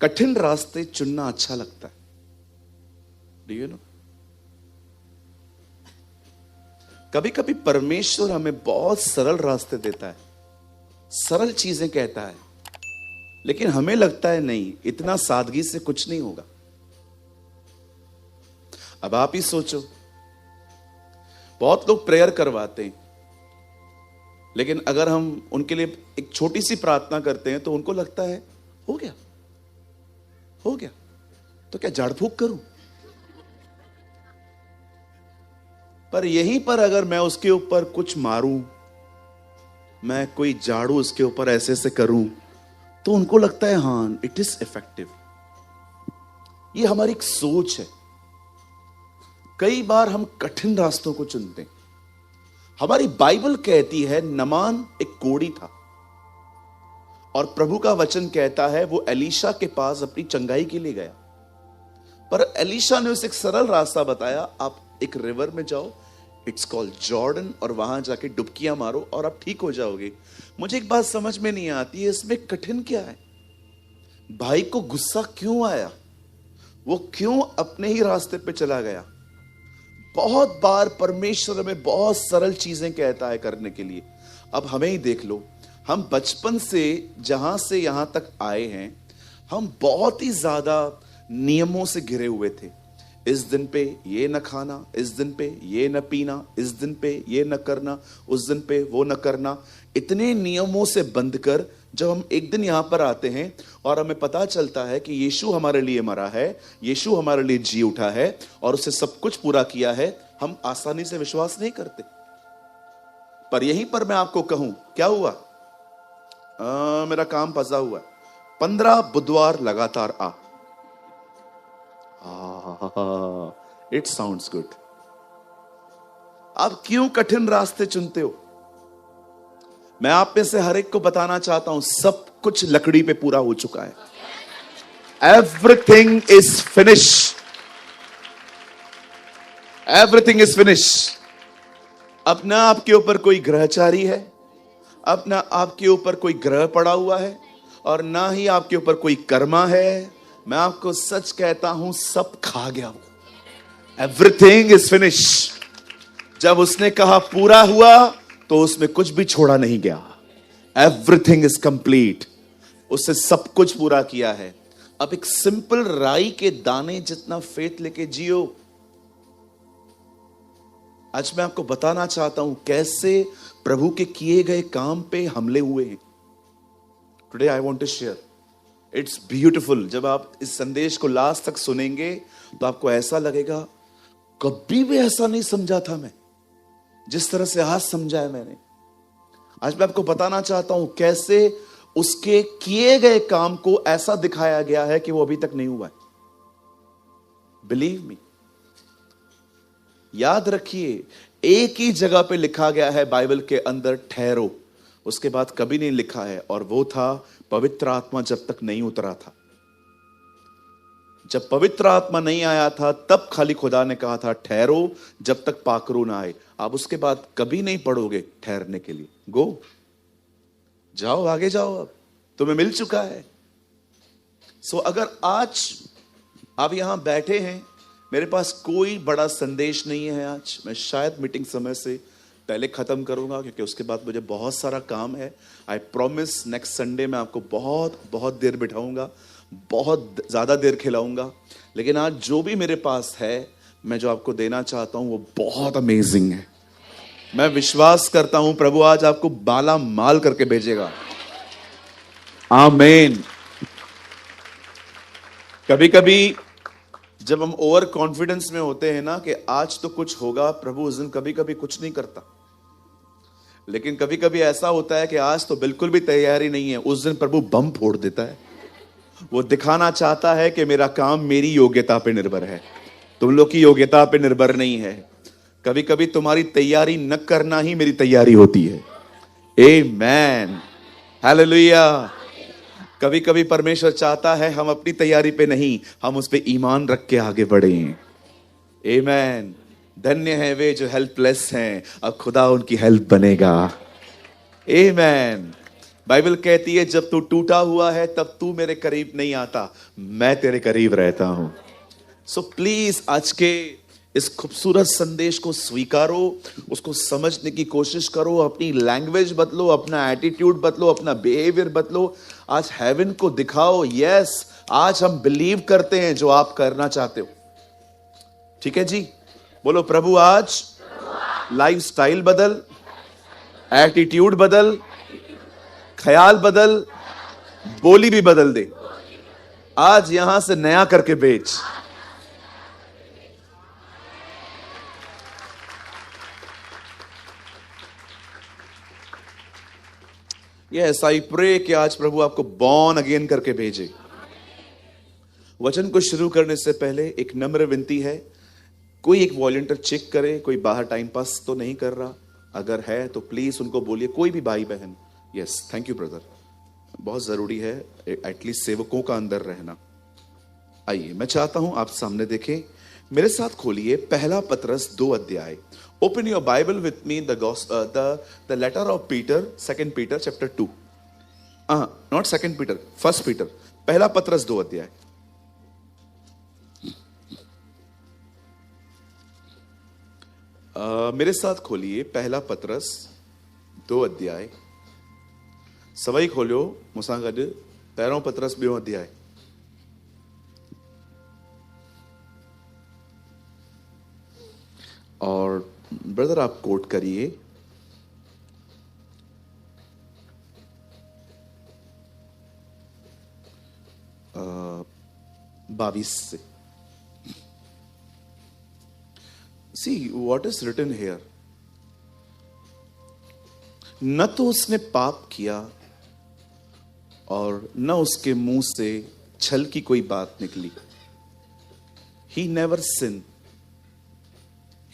कठिन रास्ते चुनना अच्छा लगता है। Do you know? कभी कभी परमेश्वर हमें बहुत सरल रास्ते देता है, सरल चीजें कहता है, लेकिन हमें लगता है नहीं, इतना सादगी से कुछ नहीं होगा। अब आप ही सोचो, बहुत लोग प्रेयर करवाते हैं, लेकिन अगर हम उनके लिए एक छोटी सी प्रार्थना करते हैं तो उनको लगता है हो गया, हो गया, तो क्या झाड़ फूक करूं? पर यहीं पर अगर मैं उसके ऊपर कुछ मारूं, मैं कोई झाड़ू उसके ऊपर ऐसे से करूं, तो उनको लगता है हां, इट इज इफेक्टिव। ये हमारी एक सोच है। कई बार हम कठिन रास्तों को चुनते हैं। हमारी बाइबल कहती है नमान एक कोढ़ी था, और प्रभु का वचन कहता है वो एलीशा के पास अपनी चंगाई के लिए गया, पर एलीशा ने उसे एक सरल रास्ता बताया, आप एक रिवर में जाओ, इट्स कॉल्ड जॉर्डन, और वहां जाके डुबकियां मारो और आप ठीक हो जाओगे। मुझे एक बात समझ में नहीं आती है, इसमें कठिन क्या है? भाई को गुस्सा क्यों आया? वो क्यों अपने ही रास्ते पे चला गया? बहुत बार परमेश्वर हमें बहुत सरल चीजें कहता है करने के लिए। अब हमें ही देख लो, हम बचपन से जहां से यहां तक आए हैं, हम बहुत ही ज्यादा नियमों से घिरे हुए थे। इस दिन पे ये न खाना, इस दिन पे ये न पीना, इस दिन पे ये न करना, उस दिन पे वो न करना। इतने नियमों से बंध कर जब हम एक दिन यहां पर आते हैं और हमें पता चलता है कि यीशु हमारे लिए मरा है, यीशु हमारे लिए जी उठा है और उससे सब कुछ पूरा किया है, हम आसानी से विश्वास नहीं करते। पर यहीं पर मैं आपको कहूं, क्या हुआ? मेरा काम फंसा हुआ, 15 बुधवार लगातार आ। It sounds good. आप क्यों कठिन रास्ते चुनते हो? मैं आप में से हर एक को बताना चाहता हूं, सब कुछ लकड़ी पे पूरा हो चुका है। Everything is finish, everything is finish. अपना आपके ऊपर कोई ग्रहचारी है, अपना आपके ऊपर कोई ग्रह पड़ा हुआ है, और ना ही आपके ऊपर कोई कर्मा है। मैं आपको सच कहता हूं, सब खा गया वो। Everything is finish. जब उसने कहा पूरा हुआ, तो उसमें कुछ भी छोड़ा नहीं गया। Everything is complete. उससे सब कुछ पूरा किया है। अब एक सिंपल राई के दाने जितना फेथ लेके जियो। आज मैं आपको बताना चाहता हूं कैसे प्रभु के किए गए काम पे हमले हुए हैं। Today I want to share, it's beautiful. जब आप इस संदेश को लास्ट तक सुनेंगे तो आपको ऐसा लगेगा, कभी भी ऐसा नहीं समझा था मैं, जिस तरह से आज समझा है मैंने। आज मैं आपको बताना चाहता हूं कैसे उसके किए गए काम को ऐसा दिखाया गया है कि वो अभी तक नहीं हुआ है। Believe me. याद रखिए, एक ही जगह पे लिखा गया है बाइबल के अंदर, ठहरो। उसके बाद कभी नहीं लिखा है, और वो था पवित्र आत्मा जब तक नहीं उतरा था। जब पवित्र आत्मा नहीं आया था, तब खाली खुदा ने कहा था ठहरो जब तक पाकरू ना आए। आप उसके बाद कभी नहीं पढ़ोगे ठहरने के लिए। गो, जाओ, आगे जाओ, अब तुम्हें मिल चुका है। सो अगर आज आप यहां बैठे हैं, मेरे पास कोई बड़ा संदेश नहीं है आज। मैं शायद मीटिंग समय से पहले खत्म करूंगा, क्योंकि उसके बाद मुझे बहुत सारा काम है। आई प्रॉमिस नेक्स्ट संडे मैं आपको बहुत देर बिठाऊंगा, बहुत ज्यादा देर खिलाऊंगा। लेकिन आज जो भी मेरे पास है, मैं जो आपको देना चाहता हूं, वो बहुत अमेजिंग है। मैं विश्वास करता हूं प्रभु आज आपको बाला माल करके भेजेगा। आमीन। कभी कभी जब हम ओवर कॉन्फिडेंस में होते हैं ना कि आज तो कुछ होगा, प्रभु उस दिन कभी कभी कुछ नहीं करता। लेकिन कभी कभी ऐसा होता है कि आज तो बिल्कुल भी तैयारी नहीं है, उस दिन प्रभु बम फोड़ देता है। वो दिखाना चाहता है कि मेरा काम मेरी योग्यता पे निर्भर है, तुम लोग की योग्यता पे निर्भर नहीं है। कभी कभी तुम्हारी तैयारी न करना ही मेरी तैयारी होती है। आमेन, हालेलुया। कभी कभी परमेश्वर चाहता है हम अपनी तैयारी पे नहीं, हम उस पे ईमान रख के आगे बढ़ें। आमेन। धन्य है वे जो हेल्पलेस हैं, अब खुदा उनकी हेल्प बनेगा। आमेन। बाइबल कहती है जब तू टूटा हुआ है तब तू मेरे करीब नहीं आता, मैं तेरे करीब रहता हूं। सो प्लीज आज के इस खूबसूरत संदेश को स्वीकारो, उसको समझने की कोशिश करो, अपनी लैंग्वेज बदलो, अपना एटीट्यूड बदलो, अपना बिहेवियर बदलो। आज हेवन को दिखाओ, यस आज हम बिलीव करते हैं जो आप करना चाहते हो। ठीक है जी, बोलो प्रभु आज लाइफ स्टाइल बदल, एटीट्यूड बदल, ख्याल बदल, बोली भी बदल दे। आज यहां से नया करके बेच। यस आई प्रे कि आज प्रभु आपको बॉर्न अगेन करके भेजे। वचन को शुरू करने से पहले एक नम्र विनती है, कोई एक वॉलंटियर चेक करे, कोई बाहर टाइम पास तो नहीं कर रहा, अगर है तो प्लीज उनको बोलिए, कोई भी भाई बहन। यस थैंक यू ब्रदर, बहुत जरूरी है एटलीस्ट सेवकों का अंदर रहना। आइए मैं चाहता हूं आप सामने देखें, मेरे साथ खोलिए पहला पतरस 2 अध्याय। Open your Bible with me the letter of Peter, second Peter chapter 2, not second Peter, first Peter, पहला पतरस 2 अध्याय। मेरे साथ खोलिए पहला पतरस 2 अध्याय। सवाई खोलियो मुसा गड पहिरों पतरस 2 अध्याय। और ब्रदर आप कोट करिए, आ, 22 से। See what is written here, न तो उसने पाप किया और न उसके मुंह से छल की कोई बात निकली। He never sin,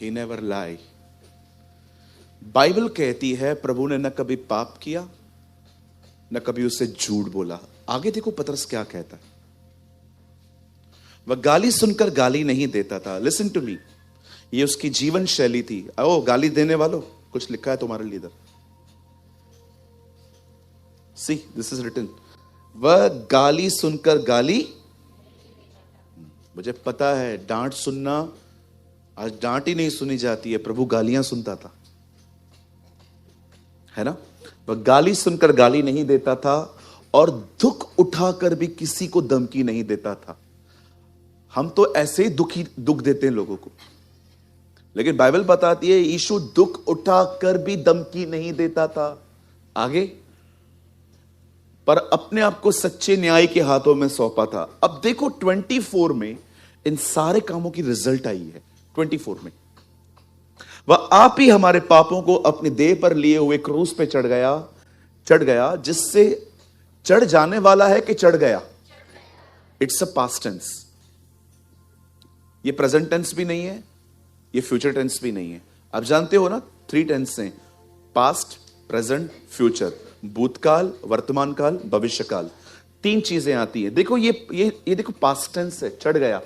he never lie. Bible कहती है प्रभु ने न कभी पाप किया न कभी उसे झूठ बोला। आगे देखो पतरस क्या कहता है, वह गाली सुनकर गाली नहीं देता था। लिसन टू मी, ये उसकी जीवन शैली थी। ओ गाली देने वालों, कुछ लिखा है तुम्हारे लिए इधर, सी दिस इज रिटन, वह गाली सुनकर गाली, मुझे पता है डांट सुनना, आज डांट ही नहीं सुनी जाती है, प्रभु गालियां सुनता था, है ना। वह गाली सुनकर गाली नहीं देता था और दुख उठाकर भी किसी को धमकी नहीं देता था। हम तो ऐसे ही दुख देते हैं लोगों को, लेकिन बाइबल बताती है यीशु दुख उठाकर भी धमकी नहीं देता था। आगे, पर अपने आप को सच्चे न्याय के हाथों में सौंपा था। अब देखो 24 में इन सारे कामों की रिजल्ट आई है। 24 में वह आप ही हमारे पापों को अपने देह पर लिए हुए क्रूस पे चढ़ गया, जिससे चढ़ जाने वाला है कि चढ़ गया। इट्स अ पास्ट टेंस, ये प्रेजेंट टेंस भी नहीं है, ये फ्यूचर टेंस भी नहीं है। आप जानते हो ना 3 टेंस हैं, पास्ट, प्रेजेंट, फ्यूचर, भूतकाल, वर्तमान काल, भविष्य काल। 3 चीजें आती हैं। देखो ये देखो पास्ट टेंस है, चढ़ गया,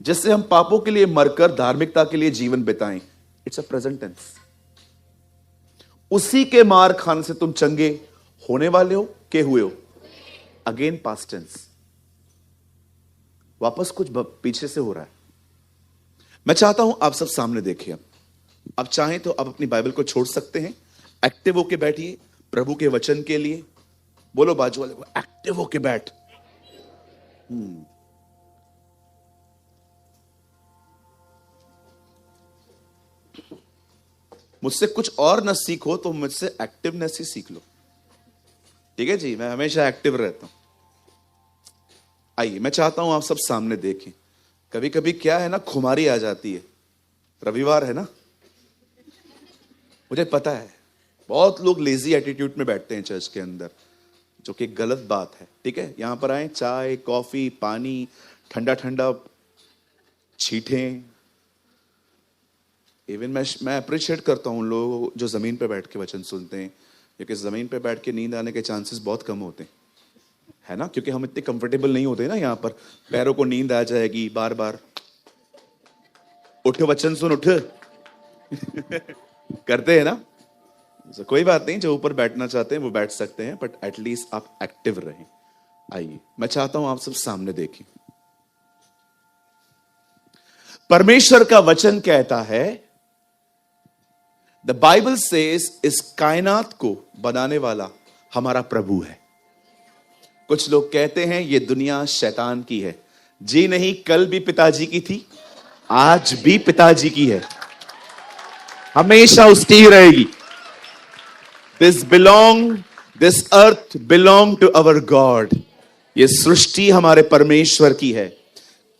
जिससे हम पापों के लिए मरकर धार्मिकता के लिए जीवन बिताएं। It's a present tense. उसी के मार खाने से तुम चंगे होने वाले हो के हुए हो, अगेन पास्ट टेंस, वापस कुछ पीछे से हो रहा है। मैं चाहता हूं आप सब सामने देखिए। आप चाहें तो आप अपनी बाइबल को छोड़ सकते हैं, एक्टिव होके बैठिए प्रभु के वचन के लिए। बोलो बाजू वाले को, एक्टिव होके बैठ। मुझसे कुछ और न सीखो तो मुझसे एक्टिवनेस ही सीख लो, ठीक है जी। मैं हमेशा एक्टिव रहता हूं। आइए मैं चाहता हूं आप सब सामने देखें। कभी कभी क्या है ना, खुमारी आ जाती है, रविवार है ना, मुझे पता है बहुत लोग लेजी एटीट्यूड में बैठते हैं चर्च के अंदर, जो कि गलत बात है। ठीक है, यहां पर आए, चाय कॉफी पानी ठंडा ठंडा छींटें। इवन मैं अप्रिशिएट करता हूं लोग जो जमीन पे बैठ के वचन सुनते हैं, क्योंकि जमीन पे बैठ के नींद आने के चांसेस बहुत कम होते हैं, है ना, क्योंकि हम इतने कंफर्टेबल नहीं होते ना। यहाँ पर पैरों को नींद आ जाएगी बार बार, उठ वचन सुन उठ करते हैं ना। So, कोई बात नहीं, जो ऊपर बैठना चाहते हैं वो बैठ सकते हैं, बट एटलीस्ट आप एक्टिव रहें। आइए, मैं चाहता हूं आप सब सामने देखें। परमेश्वर का वचन कहता है, द बाइबल सेज इस कायनात को बनाने वाला हमारा प्रभु है। कुछ लोग कहते हैं ये दुनिया शैतान की है। जी नहीं, कल भी पिताजी की थी, आज भी पिताजी की है, हमेशा उसकी ही रहेगी। This earth belong to our God. ये सृष्टि हमारे परमेश्वर की है।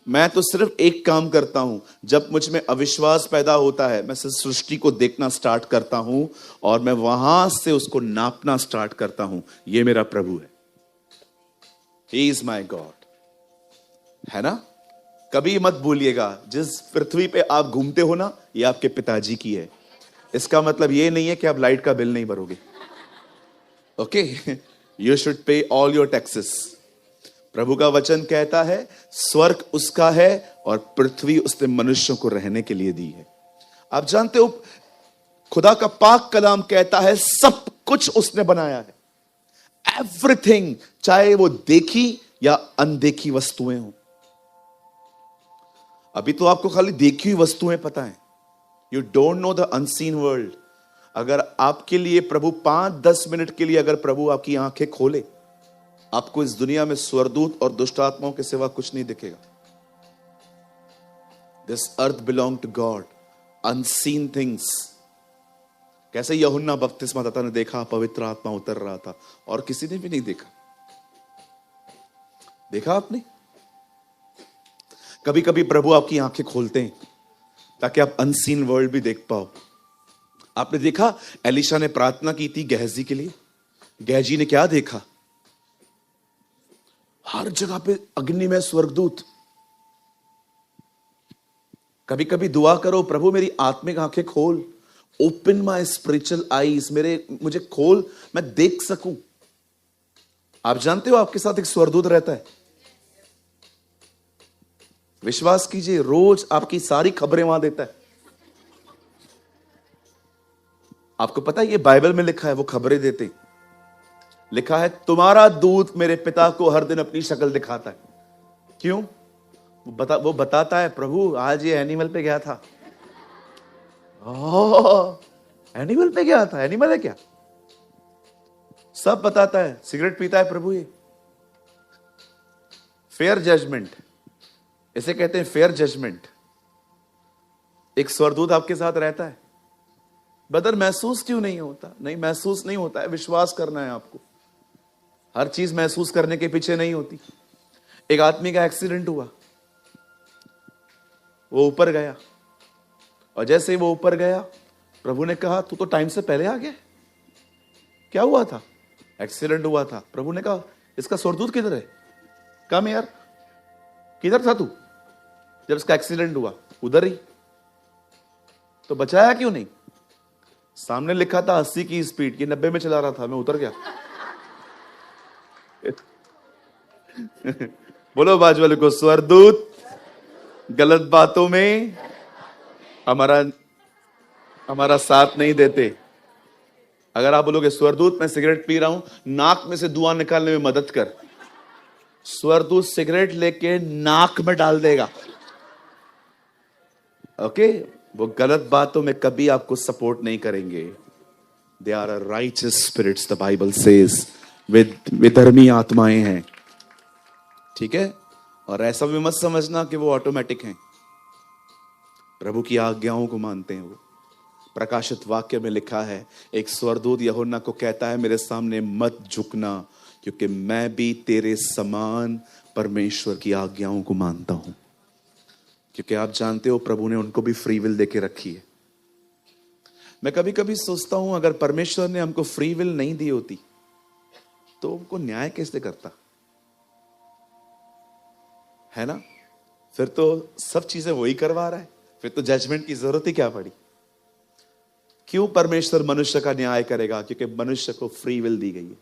मैं तो सिर्फ एक काम करता हूं, जब मुझ में अविश्वास पैदा होता है, मैं सिर्फ सृष्टि को देखना स्टार्ट करता हूं और मैं वहां से उसको नापना स्टार्ट करता हूं। ये मेरा प्रभु है, ही इज माई गॉड, है ना। कभी मत भूलिएगा, जिस पृथ्वी पे आप घूमते हो ना, ये आपके पिताजी की है। इसका मतलब ये नहीं है कि आप लाइट का बिल नहीं भरोगे। Okay, you should pay all your taxes. प्रभु का वचन कहता है स्वर्ग उसका है और पृथ्वी उसने मनुष्यों को रहने के लिए दी है। आप जानते हो, खुदा का पाक कलाम कहता है सब कुछ उसने बनाया है, एवरीथिंग, चाहे वो देखी या अनदेखी वस्तुएं हो। अभी तो आपको खाली देखी हुई वस्तुएं पता है, you don't know the unseen world. अगर आपके लिए प्रभु 5-10 मिनट के लिए अगर प्रभु आपकी आंखें खोले, आपको इस दुनिया में स्वर्गदूत और दुष्ट आत्माओं के सिवा कुछ नहीं दिखेगा। This earth belong to God, unseen things. कैसे यूहन्ना बपतिस्मादाता ने देखा, पवित्र आत्मा उतर रहा था, और किसी ने भी नहीं देखा। देखा आपने? कभी कभी प्रभु आपकी आंखें खोलते हैं ताकि आप अनसीन वर्ल्ड भी देख पाओ। आपने देखा, एलिशा ने प्रार्थना की थी गेहजी के लिए, गेहजी ने क्या देखा? हर जगह पे अग्नि में स्वर्गदूत। कभी कभी दुआ करो, प्रभु मेरी आत्मिक आंखें खोल, ओपन माई स्पिरिचुअल आईज, मुझे खोल, मैं देख सकूं। आप जानते हो आपके साथ एक स्वर्गदूत रहता है। विश्वास कीजिए, रोज आपकी सारी खबरें वहां देता है। आपको पता है ये बाइबल में लिखा है, वो खबरें देते, लिखा है तुम्हारा दूत मेरे पिता को हर दिन अपनी शक्ल दिखाता है। क्यों? वो बताता है, प्रभु आज ये एनिमल पे गया था। एनिमल पे गया था, एनिमल है क्या? सब बताता है। सिगरेट पीता है प्रभु, ये फेयर जजमेंट, इसे कहते हैं फेयर जजमेंट। एक स्वर्गदूत आपके साथ रहता है। ब्रदर महसूस क्यों नहीं होता? नहीं, महसूस नहीं होता है, विश्वास करना है आपको। हर चीज महसूस करने के पीछे नहीं होती। एक आदमी का एक्सीडेंट हुआ, वो ऊपर गया, और जैसे ही वो ऊपर गया, प्रभु ने कहा तू तो टाइम से पहले आ गया। क्या हुआ था? एक्सीडेंट हुआ था। प्रभु ने कहा इसका स्वर्गदूत किधर है? कम यार, किधर था तू जब इसका एक्सीडेंट हुआ? उधर ही। तो बचाया क्यों नहीं? सामने लिखा था 80 की स्पीड, ये 90 में चला रहा था, मैं उतर गया। बोलो बाजू वाले को, स्वर्गदूत गलत बातों में हमारा साथ नहीं देते। अगर आप बोलोगे स्वर्गदूत मैं सिगरेट पी रहा हूं, नाक में से धुआं निकालने में मदद कर, स्वर्गदूत सिगरेट लेके नाक में डाल देगा। ओके, वो गलत बातों में कभी आपको सपोर्ट नहीं करेंगे। They are a righteous spirits, the Bible says, विधर्मी आत्माएं हैं। ठीक है? और ऐसा भी मत समझना कि वो ऑटोमेटिक हैं, प्रभु की आज्ञाओं को मानते हैं वो। प्रकाशित वाक्य में लिखा है, एक स्वर्गदूत यूहन्ना को कहता है मेरे सामने मत झुकना, क्योंकि मैं भी तेरे समान परमेश्वर की आज्ञाओं को मानता हूं। क्योंकि आप जानते हो प्रभु ने उनको भी फ्री विल देके रखी है। मैं कभी कभी सोचता हूं, अगर परमेश्वर ने हमको फ्री विल नहीं दी होती तो उनको न्याय कैसे करता, है ना? फिर तो सब चीजें वही करवा रहा है, फिर तो जजमेंट की जरूरत ही क्या पड़ी। क्यों परमेश्वर मनुष्य का न्याय करेगा? क्योंकि मनुष्य को फ्री विल दी गई है।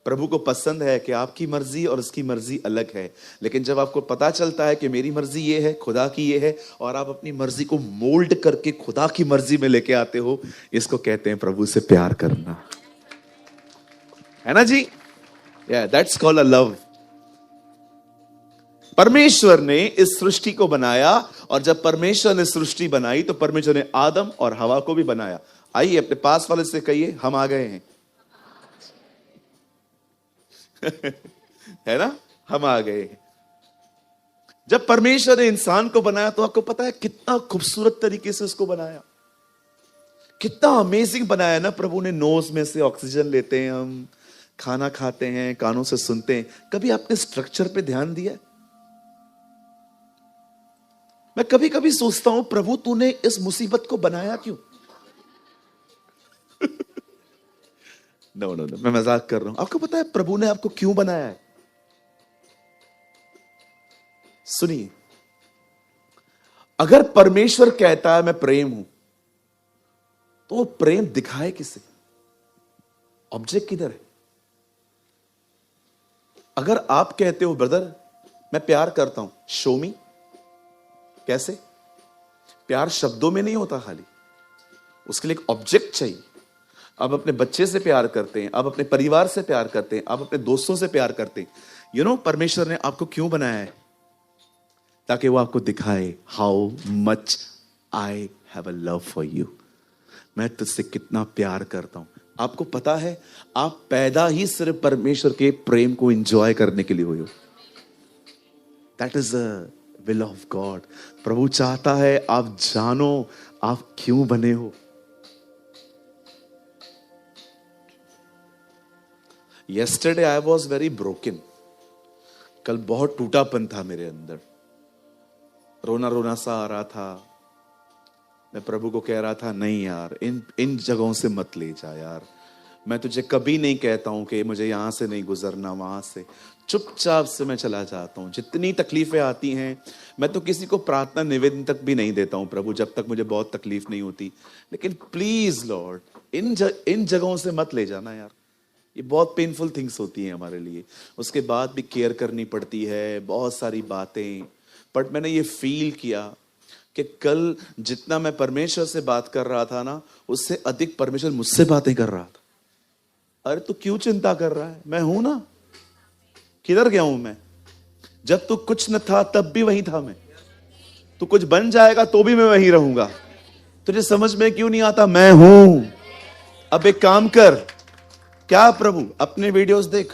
प्रभु को पसंद है कि आपकी मर्जी और उसकी मर्जी अलग है, लेकिन जब आपको पता चलता है कि मेरी मर्जी ये है, खुदा की ये है, और आप अपनी मर्जी को मोल्ड करके खुदा की मर्जी में लेके आते हो, इसको कहते हैं प्रभु से प्यार करना, है ना जी? That's called a love. परमेश्वर ने इस सृष्टि को बनाया, और जब परमेश्वर ने सृष्टि बनाई तो परमेश्वर ने आदम और हवा को भी बनाया। आइए अपने पास वाले से कहिए, हम आ गए हैं। है ना, हम आ गए हैं। जब परमेश्वर ने इंसान को बनाया तो आपको पता है कितना खूबसूरत तरीके से उसको बनाया, कितना अमेजिंग बनाया ना प्रभु ने। नोज में से ऑक्सीजन लेते हैं हम, खाना खाते हैं, कानों से सुनते हैं। कभी आपने स्ट्रक्चर पे ध्यान दिया? मैं कभी कभी सोचता हूं, प्रभु तूने इस मुसीबत को बनाया क्यों? नो, मैं मजाक कर रहा हूं। आपको पता है प्रभु ने आपको क्यों बनाया है? सुनिए, अगर परमेश्वर कहता है मैं प्रेम हूं, तो वो प्रेम दिखाए किसे? ऑब्जेक्ट किधर है? अगर आप कहते हो ब्रदर मैं प्यार करता हूं, शो मी, कैसे? प्यार शब्दों में नहीं होता खाली, उसके लिए एक ऑब्जेक्ट चाहिए। आप अपने बच्चे से प्यार करते हैं, आप अपने परिवार से प्यार करते हैं, आप अपने दोस्तों से प्यार करते हैं। यू नो परमेश्वर ने आपको क्यों बनाया है? ताकि वो आपको दिखाए how much I have a love for you, मैं तुझसे कितना प्यार करता हूं। आपको पता है आप पैदा ही सिर्फ परमेश्वर के प्रेम को एंजॉय करने के लिए हुए हो। That is the will of God. प्रभु चाहता है आप जानो आप क्यों बने हो। Yesterday I was very broken. कल बहुत टूटापन था मेरे अंदर, रोना रोना सा आ रहा था। मैं प्रभु को कह रहा था नहीं यार, इन जगहों से मत ले जा यार। मैं तुझे कभी नहीं कहता हूं कि मुझे यहां से नहीं गुजरना, वहां से चुपचाप से मैं चला जाता हूं। जितनी तकलीफें आती हैं, मैं तो किसी को प्रार्थना निवेदन तक भी नहीं देता हूं प्रभु, जब तक मुझे बहुत तकलीफ नहीं होती। लेकिन प्लीज लॉर्ड, इन जगहों से मत ले जाना यार। ये बहुत पेनफुल थिंग्स होती हैं हमारे लिए, उसके बाद भी केयर करनी पड़ती है, बहुत सारी बातें। बट मैंने ये फील किया कि कल जितना मैं परमेश्वर से बात कर रहा था ना, उससे अधिक परमेश्वर मुझसे बातें कर रहा था। अरे तू क्यों चिंता कर रहा है, मैं हूं ना। किधर गया हूं मैं? जब तू कुछ न था तब भी वहीं था मैं। तू कुछ बन जाएगा तो भी मैं वहीं रहूंगा। तुझे समझ में क्यों नहीं आता? मैं हूं। अब एक काम कर, क्या प्रभु अपने वीडियोस देख।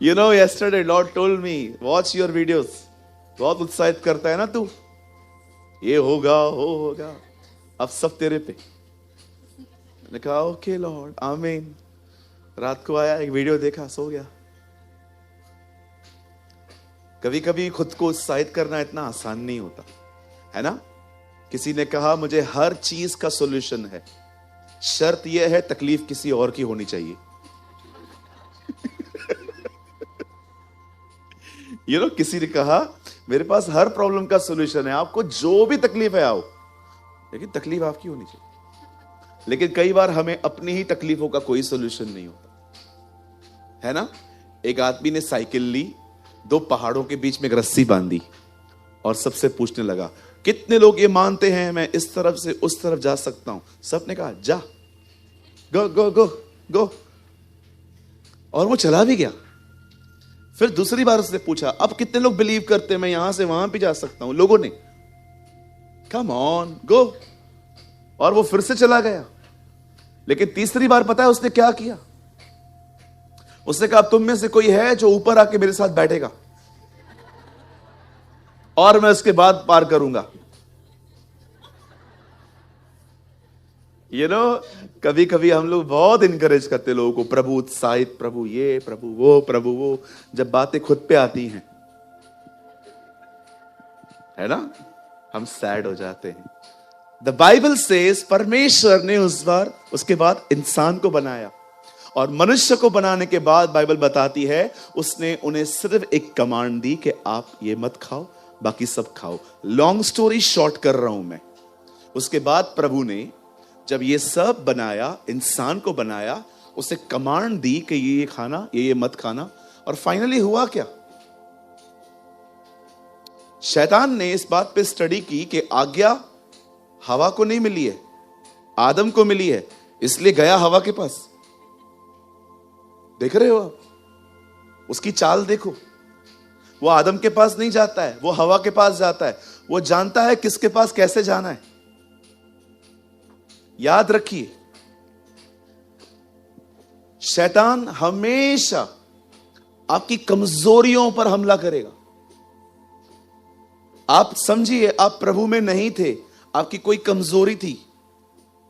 You know yesterday Lord told me watch your videos। बहुत उत्साहित करता है ना तू, ये होगा वो होगा, अब सब तेरे पे। मैंने कहा ओके लॉर्ड आमीन। रात को आया, एक वीडियो देखा, सो गया। कभी कभी खुद को उत्साहित करना इतना आसान नहीं होता, है ना। किसी ने कहा मुझे हर चीज का सॉल्यूशन है, शर्त यह है तकलीफ किसी और की होनी चाहिए। यू नो किसी ने कहा मेरे पास हर प्रॉब्लम का सॉल्यूशन है, आपको जो भी तकलीफ है आओ, लेकिन तकलीफ आपकी होनी चाहिए। लेकिन कई बार हमें अपनी ही तकलीफों का कोई सॉल्यूशन नहीं होता, है ना। एक आदमी ने साइकिल ली, दो पहाड़ों के बीच में एक रस्सी बांधी और सबसे पूछने लगा कितने लोग ये मानते हैं मैं इस तरफ से उस तरफ जा सकता हूं। सबने कहा जा, गो गो गो गो, और वो चला भी गया। फिर दूसरी बार उसने पूछा अब कितने लोग बिलीव करते हैं मैं यहां से वहां भी जा सकता हूं। लोगों ने कम ऑन गो, और वो फिर से चला गया। लेकिन तीसरी बार पता है उसने क्या किया? उसने कहा तुम में से कोई है जो ऊपर आके मेरे साथ बैठेगा और मैं उसके बाद पार करूंगा। कभी कभी हम लोग बहुत इनकरेज करते लोगों को, प्रभु उत्साहित, प्रभु ये, प्रभु वो, प्रभु वो। जब बातें खुद पे आती हैं, है ना, हम सैड हो जाते हैं। द बाइबल सेज परमेश्वर ने उसके बाद इंसान को बनाया, और मनुष्य को बनाने के बाद बाइबल बताती है उसने उन्हें सिर्फ एक कमांड दी कि आप ये मत खाओ, बाकी सब खाओ। लॉन्ग स्टोरी शॉर्ट कर रहा हूं मैं। उसके बाद प्रभु ने जब ये सब बनाया, इंसान को बनाया, उसे कमांड दी कि ये खाना, ये मत खाना। और फाइनली हुआ क्या? शैतान ने इस बात पे स्टडी की कि आज्ञा हवा को नहीं मिली है, आदम को मिली है, इसलिए गया हवा के पास। देख रहे हो आप? उसकी चाल देखो। वो आदम के पास नहीं जाता है, वो हवा के पास जाता है। वो जानता है किसके पास कैसे जाना है। याद रखिए, शैतान हमेशा आपकी कमजोरियों पर हमला करेगा। आप समझिए, आप प्रभु में नहीं थे, आपकी कोई कमजोरी थी,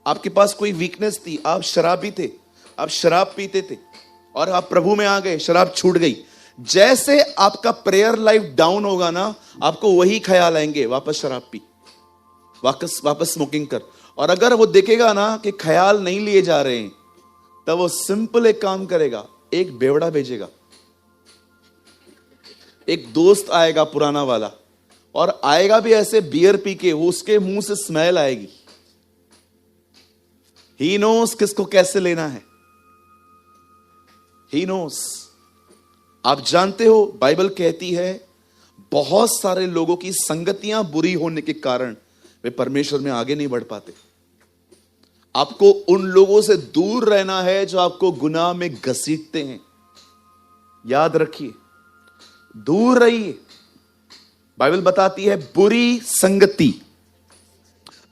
आपके पास कोई वीकनेस थी, आप शराबी थे, आप शराब पीते थे और आप प्रभु में आ गए, शराब छूट गई। जैसे आपका प्रेयर लाइफ डाउन होगा ना, आपको वही ख्याल आएंगे, वापस शराब पी, वापस स्मोकिंग कर। और अगर वो देखेगा ना कि ख्याल नहीं लिए जा रहे हैं, तब वो सिंपल एक काम करेगा, एक बेवड़ा भेजेगा। एक दोस्त आएगा पुराना वाला, और आएगा भी ऐसे बियर पी के, वो उसके मुंह से स्मेल आएगी। ही नोस किसको कैसे लेना है, ही नोस। आप जानते हो, बाइबल कहती है बहुत सारे लोगों की संगतियां बुरी होने के कारण वे परमेश्वर में आगे नहीं बढ़ पाते। आपको उन लोगों से दूर रहना है जो आपको गुनाह में घसीटते हैं। याद रखिए, दूर रहिए। बाइबल बताती है बुरी संगति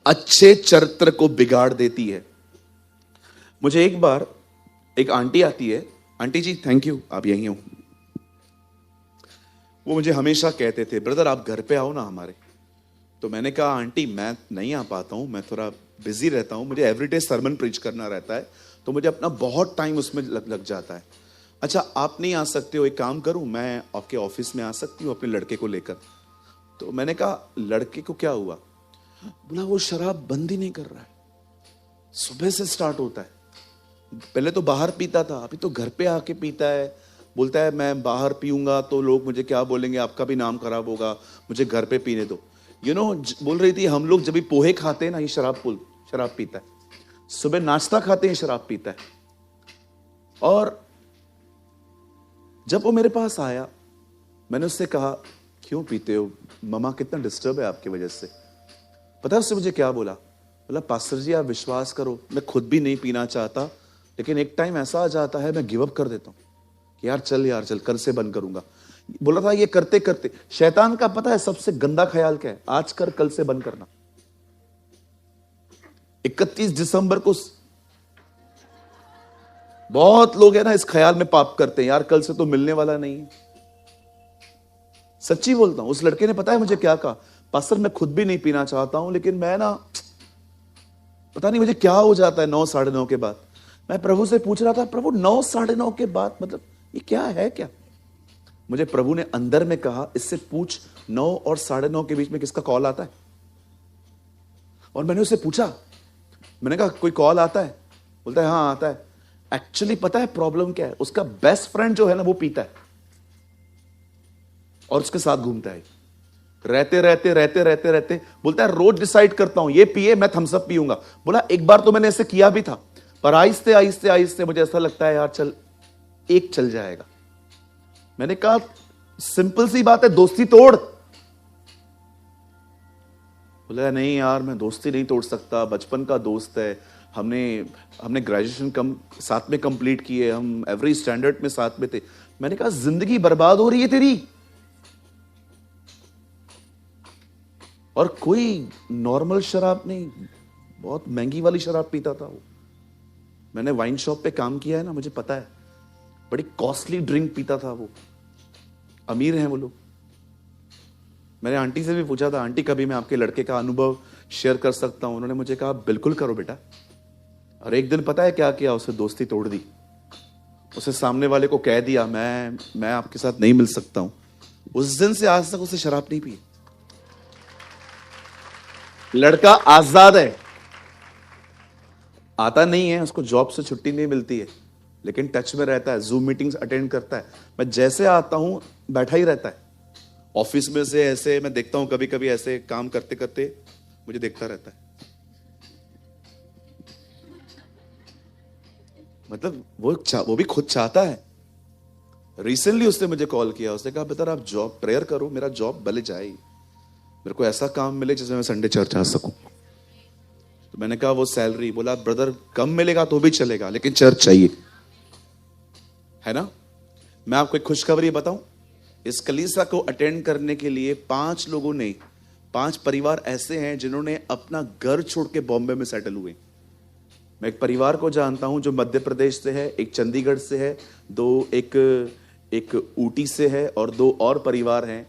अच्छे चरित्र को बिगाड़ देती है। मुझे एक बार एक आंटी आती है, आंटी जी थैंक यू, आप यहीं हो। वो मुझे हमेशा कहते थे, ब्रदर आप घर पे आओ ना हमारे। तो मैंने कहा आंटी मैं नहीं आ पाता हूं, मैं थोड़ा बिजी रहता हूं, मुझे एवरीडे सरमन प्रीच करना रहता है, तो मुझे अपना बहुत टाइम उसमें लग जाता है। अच्छा आप नहीं आ सकते हो, एक काम करूं, मैं आपके ऑफिस में आ सकती हूँ अपने लड़के को लेकर। तो मैंने कहा लड़के को क्या हुआ? बोला वो शराब बंद ही नहीं कर रहा है, सुबह से स्टार्ट होता है। पहले तो बाहर पीता था, अभी तो घर पे आके पीता है। बोलता है मैं बाहर पीऊंगा तो लोग मुझे क्या बोलेंगे, आपका भी नाम खराब होगा, मुझे घर पे पीने दो। बोल रही थी हम लोग जब भी पोहे खाते हैं ना, ये शराब पीता है। सुबह नाश्ता खाते हैं, शराब पीता है। और जब वो मेरे पास आया, मैंने उससे कहा क्यों पीते हो, ममा कितना डिस्टर्ब है आपकी वजह से। पता है उससे मुझे क्या बोला? बोला पास्टर जी आप विश्वास करो, मैं खुद भी नहीं पीना चाहता, लेकिन एक टाइम ऐसा आ जाता है मैं गिव अप कर देता हूं कि यार चल कल से बंद करूंगा। बोला था ये करते करते शैतान का पता है सबसे गंदा ख्याल क्या है? आज कर कल से बंद करना। 31 दिसंबर को बहुत लोग है ना इस ख्याल में पाप करते हैं, यार कल से तो मिलने वाला नहीं है। सच्ची बोलता हूं, उस लड़के ने पता है मुझे क्या कहा? पास्टर मैं खुद भी नहीं पीना चाहता हूं, लेकिन मैं ना पता नहीं मुझे क्या हो जाता है 9 साढ़े 9 के बाद। मैं प्रभु से पूछ रहा था, प्रभु 9 साढ़े 9 के बाद मतलब ये क्या है क्या? मुझे प्रभु ने अंदर में कहा इससे पूछ 9 और साढ़े 9 के बीच में किसका कॉल आता है। और मैंने उससे पूछा, मैंने कहा कोई कॉल आता है? बोलता है हाँ आता है। एक्चुअली पता है प्रॉब्लम क्या है? उसका बेस्ट फ्रेंड जो है ना वो पीता है और उसके साथ घूमता है। रहते बोलता है रोज डिसाइड करता हूं ये पिए मैं थम्स अप पीऊंगा। बोला एक बार तो मैंने ऐसे किया भी था, पर आहिस्ते आहिस्ते मुझे ऐसा लगता है यार चल एक चल जाएगा। मैंने कहा सिंपल सी बात है, दोस्ती तोड़। बोला नहीं यार मैं दोस्ती नहीं तोड़ सकता, बचपन का दोस्त है, हमने ग्रेजुएशन साथ में कंप्लीट किए, हम एवरेज स्टैंडर्ड में साथ में थे। मैंने कहा जिंदगी बर्बाद हो रही है तेरी। और कोई नॉर्मल शराब नहीं, बहुत महंगी वाली शराब पीता था वो। मैंने वाइन शॉप पे काम किया है ना, मुझे पता है, बड़ी कॉस्टली ड्रिंक पीता था वो। अमीर हैं वो लोग। मैंने आंटी से भी पूछा था, आंटी कभी मैं आपके लड़के का अनुभव शेयर कर सकता हूं? उन्होंने मुझे कहा बिल्कुल करो बेटा। और एक दिन पता है क्या किया? उसे दोस्ती तोड़ दी। उसे सामने वाले को कह दिया मैं आपके साथ नहीं मिल सकता हूं। उस दिन से आज तक उसे शराब नहीं पी। लड़का आजाद है, आता नहीं है, उसको जॉब से छुट्टी नहीं मिलती है, लेकिन टच में रहता है, जूम मीटिंग्स अटेंड करता है। मैं जैसे आता हूं बैठा ही रहता है। ऑफिस में से ऐसे मैं देखता हूं, कभी कभी ऐसे काम करते करते मुझे देखता रहता है। मतलब वो भी खुद चाहता है। रिसेंटली उसने मुझे कॉल किया, उसने कहा बेटा आप जॉब प्रेयर करो, मेरा जॉब भले जाए, मेरे को ऐसा काम मिले जिसमें मैं संडे चर्च आ सकूं। तो मैंने कहा वो सैलरी, बोला ब्रदर कम मिलेगा तो भी चलेगा लेकिन चर्च चाहिए, है ना। मैं आपको एक खुशखबरी बताऊं, इस कलीसिया को अटेंड करने के लिए 5 लोगों ने, 5 परिवार ऐसे हैं जिन्होंने अपना घर छोड़ के बॉम्बे में सेटल हुए। मैं एक परिवार को जानता हूं जो मध्य प्रदेश से है, एक चंडीगढ़ से है, एक ऊटी से है और 2 और परिवार हैं।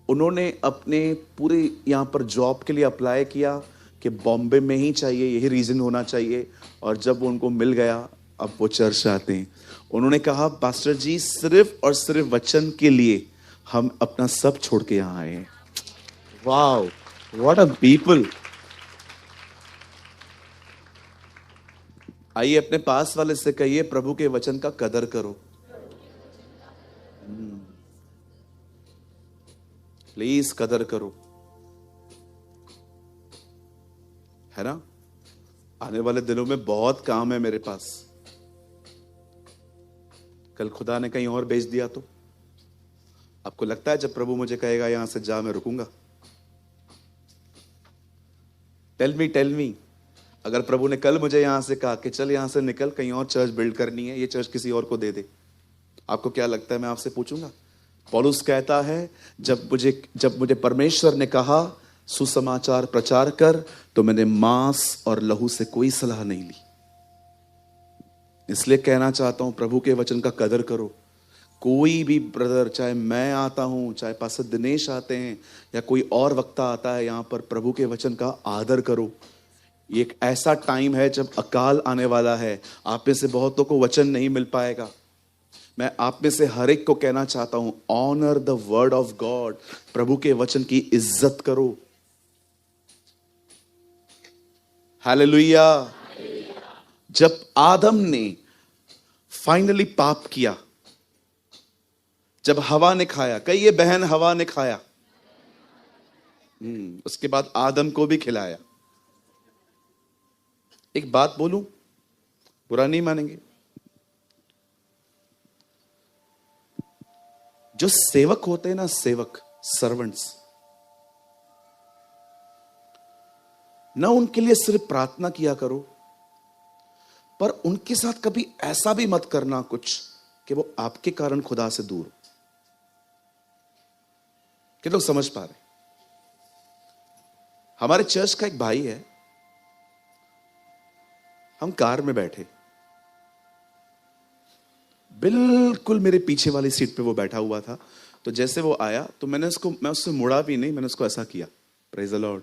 उन्होंने अपने पूरे यहाँ पर जॉब के लिए अप्लाई किया कि बॉम्बे में ही चाहिए, यही रीजन होना चाहिए, और जब उनको मिल गया अब वो चर्च आते हैं। उन्होंने कहा पास्टर जी सिर्फ और सिर्फ वचन के लिए हम अपना सब छोड़ के यहाँ आए हैं। Wow, what a people. आइए अपने पास वाले से कहिए प्रभु के वचन का कदर करो। प्लीज कदर करो, है ना। आने वाले दिनों में बहुत काम है मेरे पास। कल खुदा ने कहीं और भेज दिया तो आपको लगता है जब प्रभु मुझे कहेगा यहां से जा मैं रुकूंगा? टेल मी, अगर प्रभु ने कल मुझे यहां से कहा कि चल यहां से निकल, कहीं और चर्च बिल्ड करनी है, ये चर्च किसी और को दे दे, आपको क्या लगता है मैं आपसे पूछूंगा? पौलुस कहता है जब मुझे परमेश्वर ने कहा सुसमाचार प्रचार कर, तो मैंने मांस और लहू से कोई सलाह नहीं ली। इसलिए कहना चाहता हूं प्रभु के वचन का कदर करो। कोई भी ब्रदर, चाहे मैं आता हूं, चाहे पास्टर दिनेश आते हैं या कोई और वक्ता आता है यहां पर, प्रभु के वचन का आदर करो। ये एक ऐसा टाइम है जब अकाल आने वाला है। आप में से बहुतों को वचन नहीं मिल पाएगा। मैं आप में से हर एक को कहना चाहता हूं honour the word of God, प्रभु के वचन की इज्जत करो। हालेलुया। जब आदम ने फाइनली पाप किया, जब हवा ने खाया, कहिए बहन हवा ने खाया, उसके बाद आदम को भी खिलाया। एक बात बोलूं, बुरा नहीं मानेंगे, जो सेवक होते हैं ना, सेवक, सर्वेंट्स, ना उनके लिए सिर्फ प्रार्थना किया करो, पर उनके साथ कभी ऐसा भी मत करना कुछ कि वो आपके कारण खुदा से दूर हो। कि लोग समझ पा रहे? हमारे चर्च का एक भाई है, हम कार में बैठे, बिल्कुल मेरे पीछे वाली सीट पे वो बैठा हुआ था। तो जैसे वो आया तो मैं उससे मुड़ा भी नहीं, मैंने उसको ऐसा किया, प्रेज द लॉर्ड।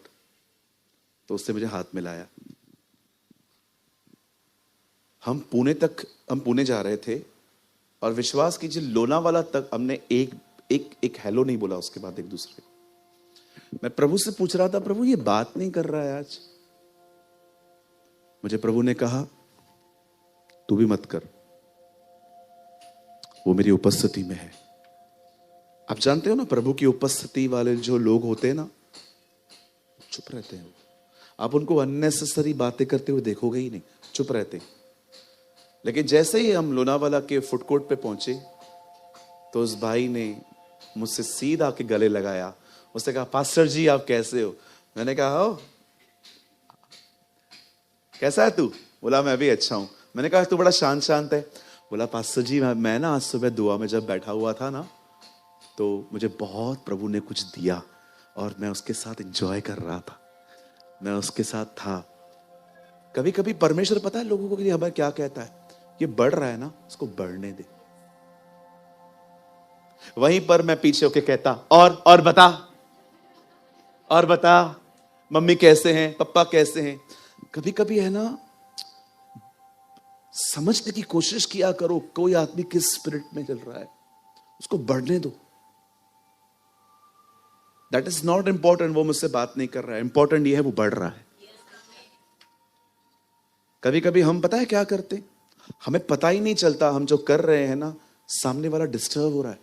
तो उससे मुझे हाथ मिलाया। हम पुणे जा रहे थे और विश्वास कीजिए लोनावाला तक हमने एक हेलो नहीं बोला उसके बाद एक दूसरे को। मैं प्रभु से पूछ रहा था, प्रभु ये बात नहीं कर रहा है आज। मुझे प्रभु ने कहा तू भी मत कर, वो मेरी उपस्थिति में है। आप जानते हो ना, प्रभु की उपस्थिति वाले जो लोग होते हैं ना, चुप रहते हैं। आप उनको अननेसेसरी बातें करते हुए देखोगे ही नहीं, चुप रहते हैं। लेकिन जैसे ही हम लोनावाला के फूड कोर्ट पे पहुंचे तो उस भाई ने मुझसे सीधा के गले लगाया। उसने कहा पास्टर जी आप कैसे हो? मैंने कहा हो, कैसा है तू? बोला मैं भी अच्छा हूं। मैंने कहा तू बड़ा शांत है। बोला पास्टर जी मैं ना आज सुबह दुआ में जब बैठा हुआ था ना, तो मुझे बहुत प्रभु ने कुछ दिया और मैं उसके साथ एंजॉय कर रहा था, मैं उसके साथ था। कभी कभी परमेश्वर पता है लोगों को कि हमें क्या कहता है, ये बढ़ रहा है ना, उसको बढ़ने दे। वहीं पर मैं पीछे होके कहता और बता मम्मी कैसे हैं, पापा कैसे हैं। कभी कभी है ना, समझने की कोशिश किया करो कोई आदमी किस स्पिरिट में चल रहा है, उसको बढ़ने दो। दैट इज नॉट इंपॉर्टेंट वो मुझसे बात नहीं कर रहा है, इंपॉर्टेंट ये है वो बढ़ रहा है। कभी कभी हम पता है क्या करते, हमें पता ही नहीं चलता हम जो कर रहे हैं ना, सामने वाला डिस्टर्ब हो रहा है।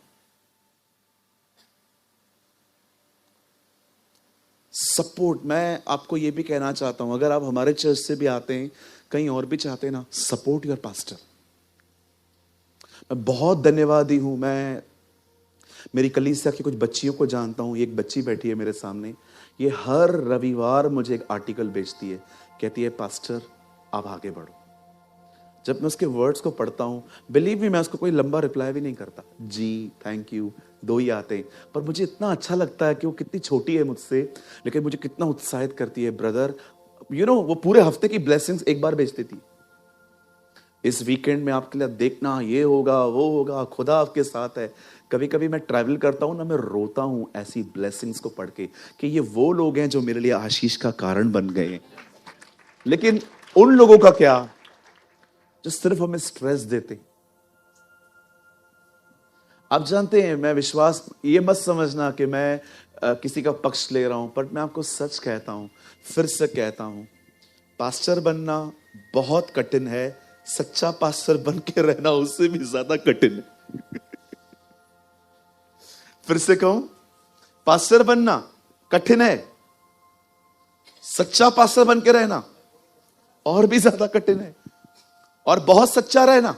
सपोर्ट, मैं आपको यह भी कहना चाहता हूं, अगर आप हमारे चर्च से भी आते हैं, कहीं और भी चाहते हैं ना, सपोर्ट योर पास्टर। मैं बहुत धन्यवादी हूं। मैं मेरी कलीसिया की कुछ बच्चियों को जानता हूं। एक बच्ची बैठी है मेरे सामने, ये हर रविवार मुझे एक आर्टिकल भेजती है, कहती है पास्टर आप आगे बढ़ो। जब मैं उसके वर्ड्स को पढ़ता हूं, बिलीव मी, मैं उसको कोई लंबा रिप्लाई भी नहीं करता, जी थैंक यू, 2 ही आते हैं, पर मुझे इतना अच्छा लगता है कि वो कितनी छोटी है मुझसे, लेकिन मुझे कितना उत्साहित करती है। ब्रदर वो पूरे हफ्ते की ब्लेसिंग्स एक बार भेज देती, इस वीकेंड में आपके लिए देखना, ये होगा वो होगा, खुदा आपके साथ है। कभी कभी मैं ट्रैवल करता हूं ना, मैं रोता हूं ऐसी ब्लेसिंग्स को पढ़ के कि ये वो लोग हैं जो मेरे लिए आशीष का कारण बन गए हैं। लेकिन उन लोगों का क्या जो सिर्फ हमें स्ट्रेस देते। आप जानते हैं, मैं विश्वास, ये मत समझना कि मैं किसी का पक्ष ले रहा हूं, पर मैं आपको सच कहता हूं, फिर से कहता हूं, पास्टर बनना बहुत कठिन है, सच्चा पास्टर बन के रहना उससे भी ज्यादा कठिन है। फिर से कहूं, पास्टर बनना कठिन है, सच्चा पास्टर बन के रहना और भी ज्यादा कठिन है, और बहुत सच्चा रहना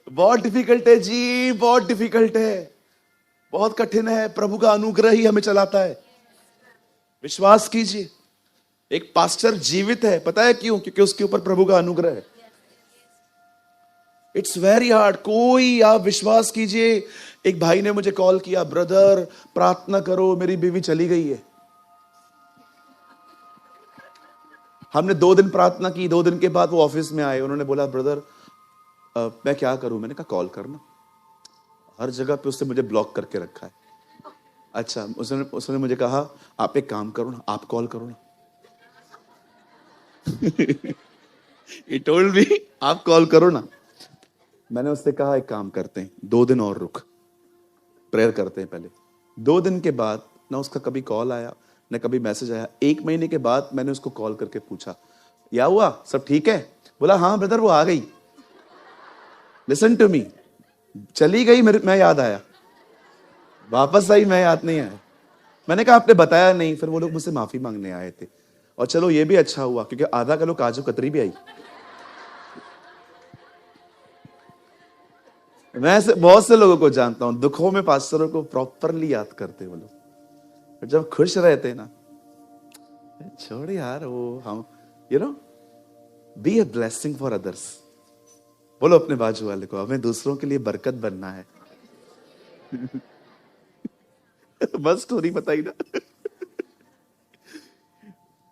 बहुत डिफिकल्ट है जी, बहुत डिफिकल्ट है, बहुत कठिन है। प्रभु का अनुग्रह ही हमें चलाता है, विश्वास कीजिए। एक पास्टर जीवित है, पता है क्यों? क्योंकि उसके ऊपर प्रभु का अनुग्रह है। It's very hard. कोई, आप विश्वास कीजिए, एक भाई ने मुझे कॉल किया, ब्रदर प्रार्थना करो मेरी बीवी चली गई है। हमने 2 दिन प्रार्थना की, 2 दिन के बाद वो ऑफिस में आए, उन्होंने बोला ब्रदर मैं क्या करूं? मैंने कहा कॉल करना, हर जगह पे उसने मुझे ब्लॉक करके रखा है। अच्छा, उसने मुझे कहा आप एक काम करो ना, आप कॉल करो ना। He told me, आप कॉल करो ना। मैंने उससे कहा एक काम करते हैं, 2 दिन और रुक, प्रेयर करते हैं पहले। 2 दिन के बाद ना उसका कभी कॉल आया ना कभी मैसेज आया। 1 महीने के बाद मैंने उसको कॉल करके पूछा, क्या हुआ, सब ठीक है? बोला हाँ ब्रदर वो आ गई। लिसन टू मी, चली गई, मैं याद आया, वापस आई, मैं याद नहीं आया। मैंने कहा आपने बताया नहीं। फिर वो लोग मुझसे माफी मांगने आए थे, और चलो ये भी अच्छा हुआ क्योंकि आधा किलो काजू कतरी भी आई। मैं ऐसे बहुत से लोगों को जानता हूं, दुखों में पास्टरों को प्रॉपरली याद करते वो लोग, जब खुश रहते ना, छोड़ यार वो, हम be a blessing for others. बोलो अपने बाजू वाले को, हमें दूसरों के लिए बरकत बनना है। बस स्टोरी बताई ना।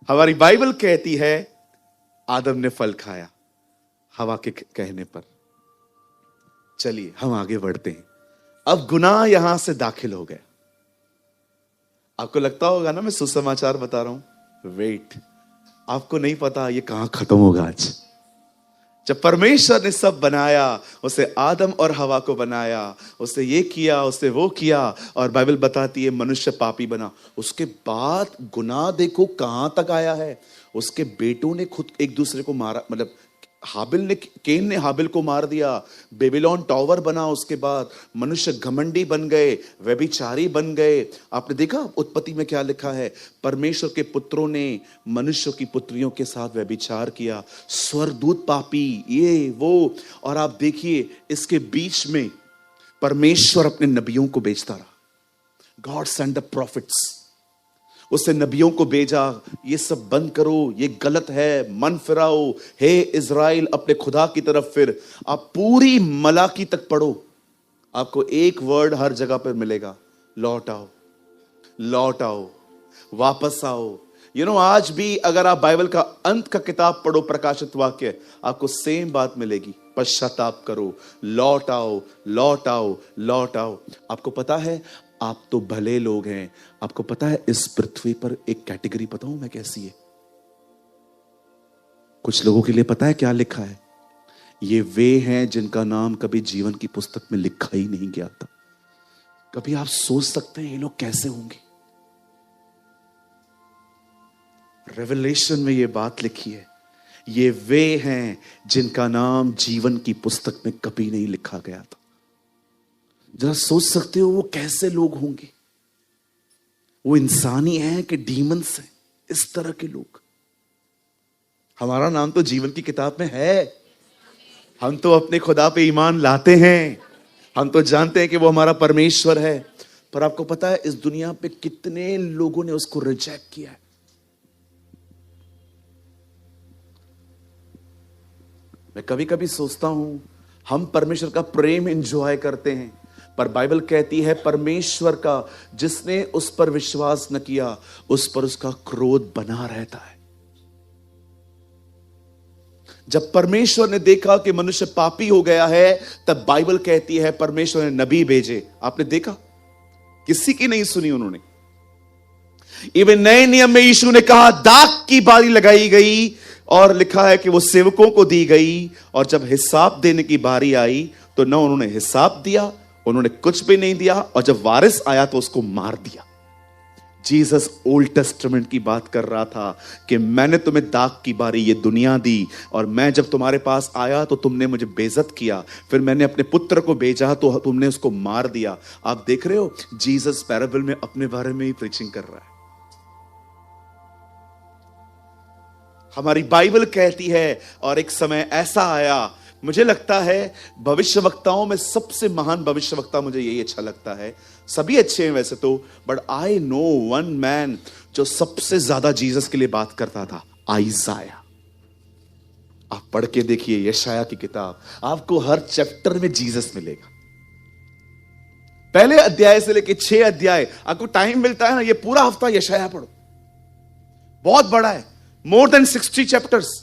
हमारी बाइबल कहती है आदम ने फल खाया हवा के कहने पर। चलिए हम आगे बढ़ते हैं। अब गुनाह यहां से दाखिल हो गया। आपको लगता होगा ना मैं सुसमाचार बता रहा हूं, वेट, आपको नहीं पता ये कहां खत्म होगा आज। जब परमेश्वर ने सब बनाया, उसे आदम और हवा को बनाया, उसे ये किया, उसे वो किया, और बाइबल बताती है मनुष्य पापी बना। उसके बाद गुनाह देखो कहां तक आया है। उसके बेटों ने खुद एक दूसरे को मारा, मतलब केन ने हाबिल को मार दिया, बेबीलोन टावर बना, उसके बाद मनुष्य घमंडी बन गए, व्यभिचारी बन गए। आपने देखा उत्पत्ति में क्या लिखा है, परमेश्वर के पुत्रों ने मनुष्यों की पुत्रियों के साथ व्यभिचार किया, स्वर्गदूत पापी, ये वो। और आप देखिए इसके बीच में परमेश्वर अपने नबियों को भेजता रहा। गॉड सेंड द प्रॉफिट्स, उसने नबियों को भेजा, ये सब बंद करो, ये गलत है, मन फिराओ, हे इज़राइल अपने खुदा की तरफ फिर। आप पूरी मलाकी तक पढ़ो, आपको एक वर्ड हर जगह पर मिलेगा, लौट आओ, लौट आओ, वापस आओ। आज भी अगर आप बाइबल का अंत का किताब पढ़ो, प्रकाशित वाक्य, आपको सेम बात मिलेगी, पश्चाताप करो, लौट आओ, लौट आओ, लौट आओ। आपको पता है, आप तो भले लोग हैं, आपको पता है इस पृथ्वी पर एक कैटेगरी पता हूं मैं कैसी है। कुछ लोगों के लिए पता है क्या लिखा है, ये वे हैं जिनका नाम कभी जीवन की पुस्तक में लिखा ही नहीं गया था। कभी आप सोच सकते हैं ये लोग कैसे होंगे? रेवलेशन में ये बात लिखी है, ये वे हैं जिनका नाम जीवन की पुस्तक में कभी नहीं लिखा गया था। जरा सोच सकते हो वो कैसे लोग होंगे? वो इंसानी हैं कि डीमंस हैं? इस तरह के लोग। हमारा नाम तो जीवन की किताब में है। हम तो अपने खुदा पे ईमान लाते हैं, हम तो जानते हैं कि वो हमारा परमेश्वर है। पर आपको पता है इस दुनिया पे कितने लोगों ने उसको रिजेक्ट किया है। मैं कभी कभी सोचता हूं हम परमेश्वर का प्रेम एंजॉय करते हैं, पर बाइबल कहती है परमेश्वर का जिसने उस पर विश्वास न किया उस पर उसका क्रोध बना रहता है। जब परमेश्वर ने देखा कि मनुष्य पापी हो गया है, तब बाइबल कहती है परमेश्वर ने नबी भेजे। आपने देखा, किसी की नहीं सुनी उन्होंने। इवन नए नियम में यीशु ने कहा दाख की बारी लगाई गई और लिखा है कि वो सेवकों को दी गई, और जब हिसाब देने की बारी आई तो न उन्होंने हिसाब दिया, उन्होंने कुछ भी नहीं दिया, और जब वारिस आया तो उसको मार दिया। जीसस ओल्ड टेस्टामेंट की बात कर रहा था कि मैंने तुम्हें दाग की बारी ये दुनिया दी, और मैं जब तुम्हारे पास आया तो तुमने मुझे बेइज्जत किया, फिर मैंने अपने पुत्र को भेजा तो तुमने उसको मार दिया। आप देख रहे हो जीसस पैराबल में अपने बारे में ही प्रीचिंग कर रहा है। हमारी बाइबल कहती है, और एक समय ऐसा आया, मुझे लगता है भविष्यवक्ताओं में सबसे महान भविष्यवक्ता मुझे यही अच्छा लगता है। सभी अच्छे हैं वैसे तो, but I know one man जो सबसे ज्यादा जीसस के लिए बात करता था, आइजाया। आप पढ़ के देखिए यशाया की किताब, आपको हर चैप्टर में जीसस मिलेगा। पहले अध्याय से लेकर 6 अध्याय, आपको टाइम मिलता है ना, ये पूरा हफ्ता यशाया पढ़ो, बहुत बड़ा है, मोर देन 60 चैप्टर्स।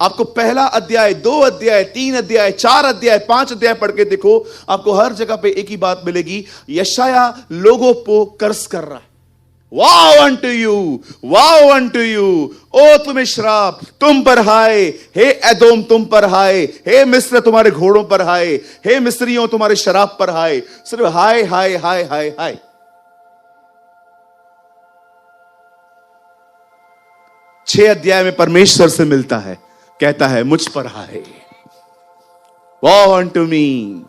आपको पहला अध्याय, 2 अध्याय, 3 अध्याय, 4 अध्याय, 5 अध्याय पढ़ के देखो, आपको हर जगह पे एक ही बात मिलेगी, यशाया लोगों को कर्स कर रहा है। Woe unto you, woe unto you, ओ तुम्हें श्राप, तुम पर हाय, हे एदोम तुम पर हाय, हे मिस्र तुम्हारे घोड़ों पर हाय, हे मिस्रियों तुम्हारे शराब पर हाय। सिर्फ हाय हाय हाय हाय हाय। छह अध्याय में परमेश्वर से मिलता है, कहता है मुझ पर हाय, वो अनटू मी।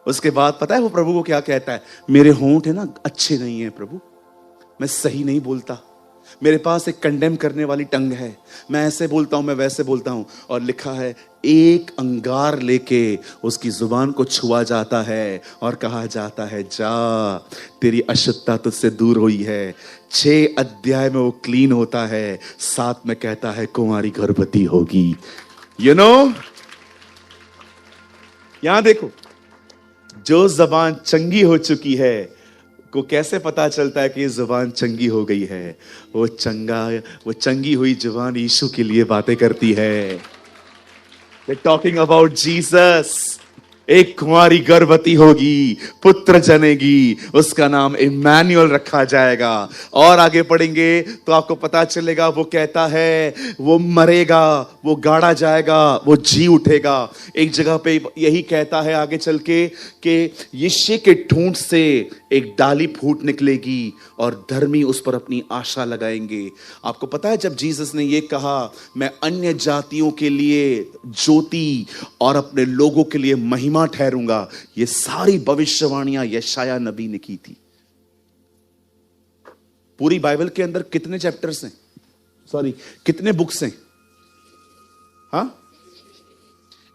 उसके बाद पता है वो प्रभु को क्या कहता है, मेरे होंठ है ना अच्छे नहीं है प्रभु, मैं सही नहीं बोलता, मेरे पास एक कंडेम करने वाली टंग है, मैं ऐसे बोलता हूं, मैं वैसे बोलता हूं। और लिखा है एक अंगार लेके उसकी जुबान को छुआ जाता है और कहा जाता है जा तेरी अशुद्धता तुझसे दूर हुई है। 6 अध्याय में वो क्लीन होता है, 7 में कहता है कुंवारी गर्भवती होगी। यू नो, यहां देखो, जो जबान चंगी हो चुकी है को कैसे पता चलता है कि ये जुबान चंगी हो गई है? वो चंगी हुई जुबान यीशु के लिए बातें करती है। They're talking about Jesus। एक कुंवारी गर्भवती होगी, पुत्र जनेगी, उसका नाम इम्मानुएल रखा जाएगा। और आगे पढ़ेंगे तो आपको पता चलेगा, वो कहता है वो मरेगा, वो गाड़ा जाएगा, वो जी उठेगा। एक जगह पे यही कहता है आगे चल के कि यिशै के ठूंठ से एक डाली फूट निकलेगी और धर्मी उस पर अपनी आशा लगाएंगे। आपको पता है जब जीसस ने ये कहा मैं अन्य जातियों के लिए ज्योति और अपने लोगों के लिए महिमा ठहरूंगा, ये सारी भविष्यवाणियां यशाया नबी ने की थी। पूरी बाइबल के अंदर कितने चैप्टर्स हैं, कितने बुक्स हैं? हाँ,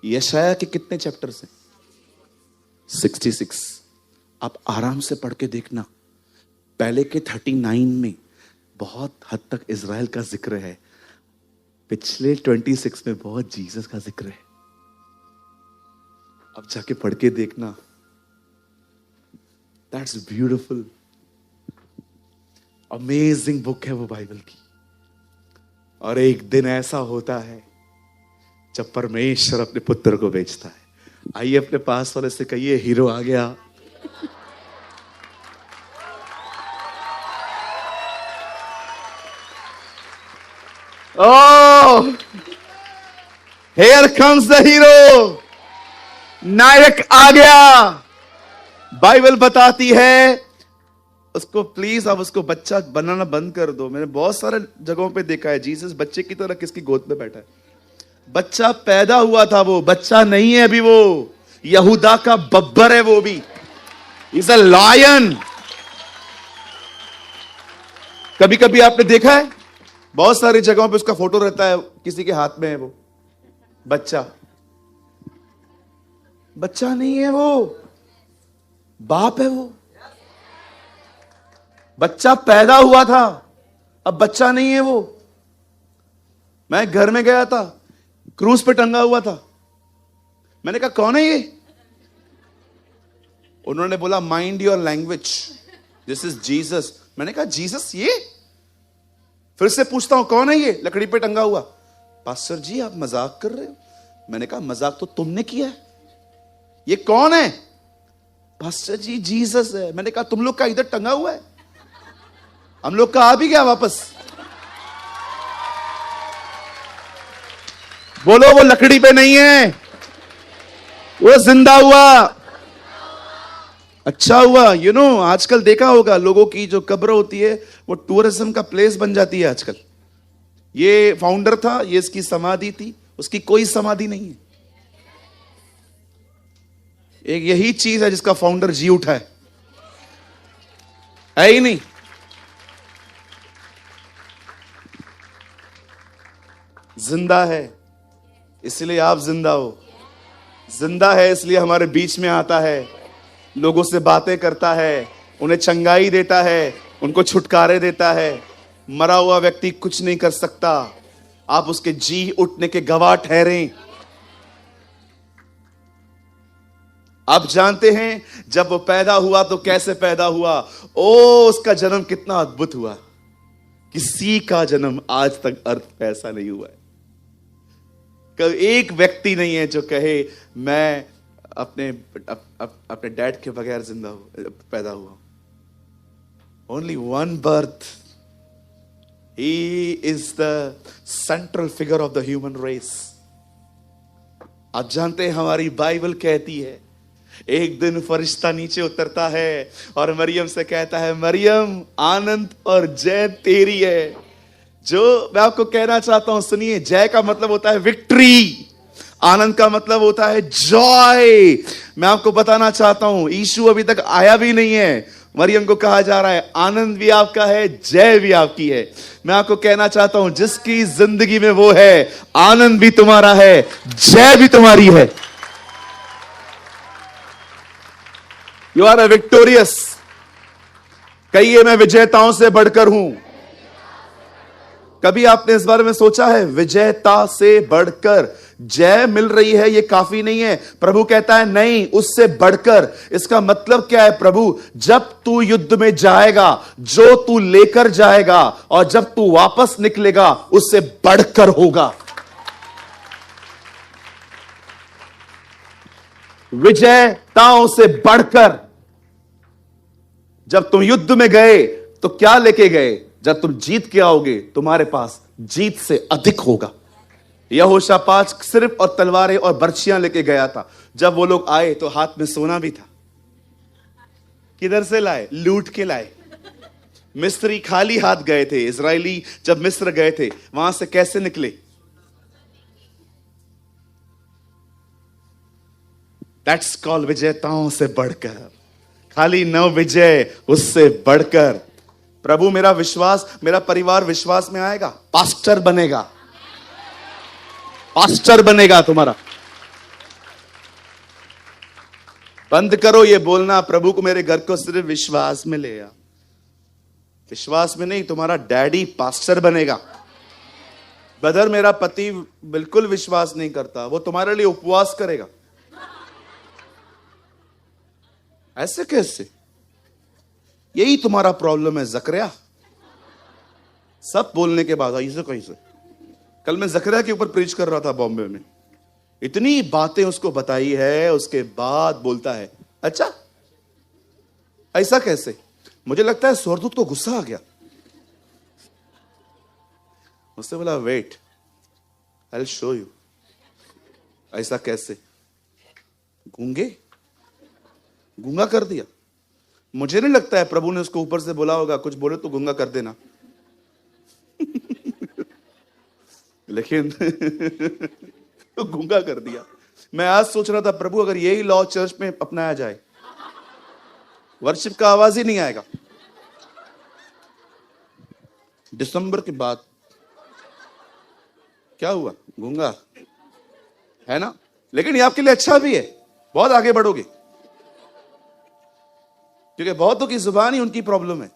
यशाया के कितने चैप्टर्स हैं? 66। आप आराम से पढ़ के देखना, पहले के 39 में बहुत हद तक इज़राइल का जिक्र है, पिछले 26 में बहुत जीसस का जिक्र है। अब जाके पढ़ के देखना, दैट्स ब्यूटीफुल, अमेजिंग बुक है वो बाइबल की। और एक दिन ऐसा होता है जब परमेश्वर अपने पुत्र को भेजता है। आइए अपने पास वाले से कहिए हीरो आ गया। Oh, here comes the hero, नायक आ गया। बाइबल बताती है उसको, प्लीज आप उसको बच्चा बनाना बंद कर दो। मैंने बहुत सारे जगहों पे देखा है जीसस बच्चे की तरह किसकी गोद में बैठा है। बच्चा पैदा हुआ था, वो बच्चा नहीं है अभी, वो यहूदा का बब्बर है, वो भी इज अ लायन। कभी कभी आपने देखा है बहुत सारी जगहों पे उसका फोटो रहता है, किसी के हाथ में है वो बच्चा। बच्चा नहीं है वो, बाप है वो। बच्चा पैदा हुआ था, अब बच्चा नहीं है वो। मैं घर में गया था, क्रूज पे टंगा हुआ था। मैंने कहा कौन है ये? उन्होंने बोला mind your language, this is Jesus. मैंने कहा जीसस ये? फिर से पूछता हूं कौन है ये लकड़ी पे टंगा हुआ? पास्टर जी आप मजाक कर रहे हो। मैंने कहा मजाक तो तुमने किया है, ये कौन है? पास्टर जी जीसस है। मैंने कहा तुम लोग का इधर टंगा हुआ है, हम लोग का आ भी गया वापस। बोलो वो लकड़ी पे नहीं है, वो जिंदा हुआ। अच्छा हुआ। यू नो आजकल देखा होगा लोगों की जो कब्र होती है वो टूरिज्म का प्लेस बन जाती है आजकल। ये फाउंडर था, ये इसकी समाधि थी, उसकी कोई समाधि नहीं है। एक यही चीज है जिसका फाउंडर जी उठा है ही नहीं। जिंदा है इसलिए आप जिंदा हो, जिंदा है इसलिए हमारे बीच में आता है, लोगों से बातें करता है, उन्हें चंगाई देता है, उनको छुटकारे देता है। मरा हुआ व्यक्ति कुछ नहीं कर सकता, आप उसके जी उठने के गवाह ठहरें। आप जानते हैं जब वो पैदा हुआ तो कैसे पैदा हुआ? ओ उसका जन्म कितना अद्भुत हुआ। किसी का जन्म आज तक अर्थ पे ऐसा नहीं हुआ है। एक व्यक्ति नहीं है जो कहे मैं अपने डैड के बगैर पैदा हुआ। Only one birth, he is the central figure of the human race. आप जानते हैं हमारी बाइबल कहती है एक दिन फरिश्ता नीचे उतरता है और मरियम से कहता है मरियम आनंद और जय तेरी है। जो मैं आपको कहना चाहता हूं सुनिए, जय का मतलब होता है विक्ट्री, आनंद का मतलब होता है जॉय। मैं आपको बताना चाहता हूं यीशु अभी तक आया भी नहीं है, मरियम को कहा जा रहा है आनंद भी आपका है, जय भी आपकी है। मैं आपको कहना चाहता हूं जिसकी जिंदगी में वो है, आनंद भी तुम्हारा है, जय भी तुम्हारी है। You are a victorious. कहिए मैं विजेताओं से बढ़कर हूं। कभी आपने इस बारे में सोचा है? विजेता से बढ़कर जय मिल रही है ये काफी नहीं है। प्रभु कहता है नहीं, उससे बढ़कर। इसका मतलब क्या है प्रभु? जब तू युद्ध में जाएगा, जो तू लेकर जाएगा और जब तू वापस निकलेगा उससे बढ़कर होगा। विजेताओं से बढ़कर। जब तुम युद्ध में गए तो क्या लेके गए? जब तुम जीत के आओगे तुम्हारे पास जीत से अधिक होगा। यहोशापात सिर्फ और तलवारें और बर्छियां लेके गया था। जब वो लोग आए तो हाथ में सोना भी था। किधर से लाए? लूट के लाए। मिस्री खाली हाथ गए थे। इजरायली जब मिस्र गए थे वहां से कैसे निकले? दैट्स कॉल्ड विजेताओं से बढ़कर। खाली न विजय, उससे बढ़कर। प्रभु मेरा विश्वास, मेरा परिवार विश्वास में आएगा, पास्टर बनेगा, पास्टर बनेगा तुम्हारा। बंद करो ये बोलना प्रभु को मेरे घर को सिर्फ विश्वास में ले आ। विश्वास में नहीं, तुम्हारा डैडी पास्टर बनेगा। ब्रदर मेरा पति बिल्कुल विश्वास नहीं करता, वो तुम्हारे लिए उपवास करेगा। ऐसे कैसे? यही तुम्हारा प्रॉब्लम है जकरिया। सब बोलने के बाद ऐसे कैसे? कल मैं जकरिया के ऊपर प्रीच कर रहा था बॉम्बे में। इतनी बातें उसको बताई है, उसके बाद बोलता है अच्छा ऐसा कैसे? मुझे लगता है स्वर्गदूत को गुस्सा आ गया। उससे बोला wait, I will show you. ऐसा कैसे? गूंगा कर दिया। मुझे नहीं लगता है प्रभु ने उसको ऊपर से बोला होगा कुछ बोले तो गूंगा कर देना। लेकिन तो गूंगा कर दिया। मैं आज सोच रहा था प्रभु अगर यही लॉ चर्च में अपनाया जाए, वर्शिप का आवाज ही नहीं आएगा। दिसंबर के बाद क्या हुआ, गूंगा है ना, लेकिन ये आपके लिए अच्छा भी है, बहुत आगे बढ़ोगे, क्योंकि बहुतों की जुबान ही उनकी प्रॉब्लम है।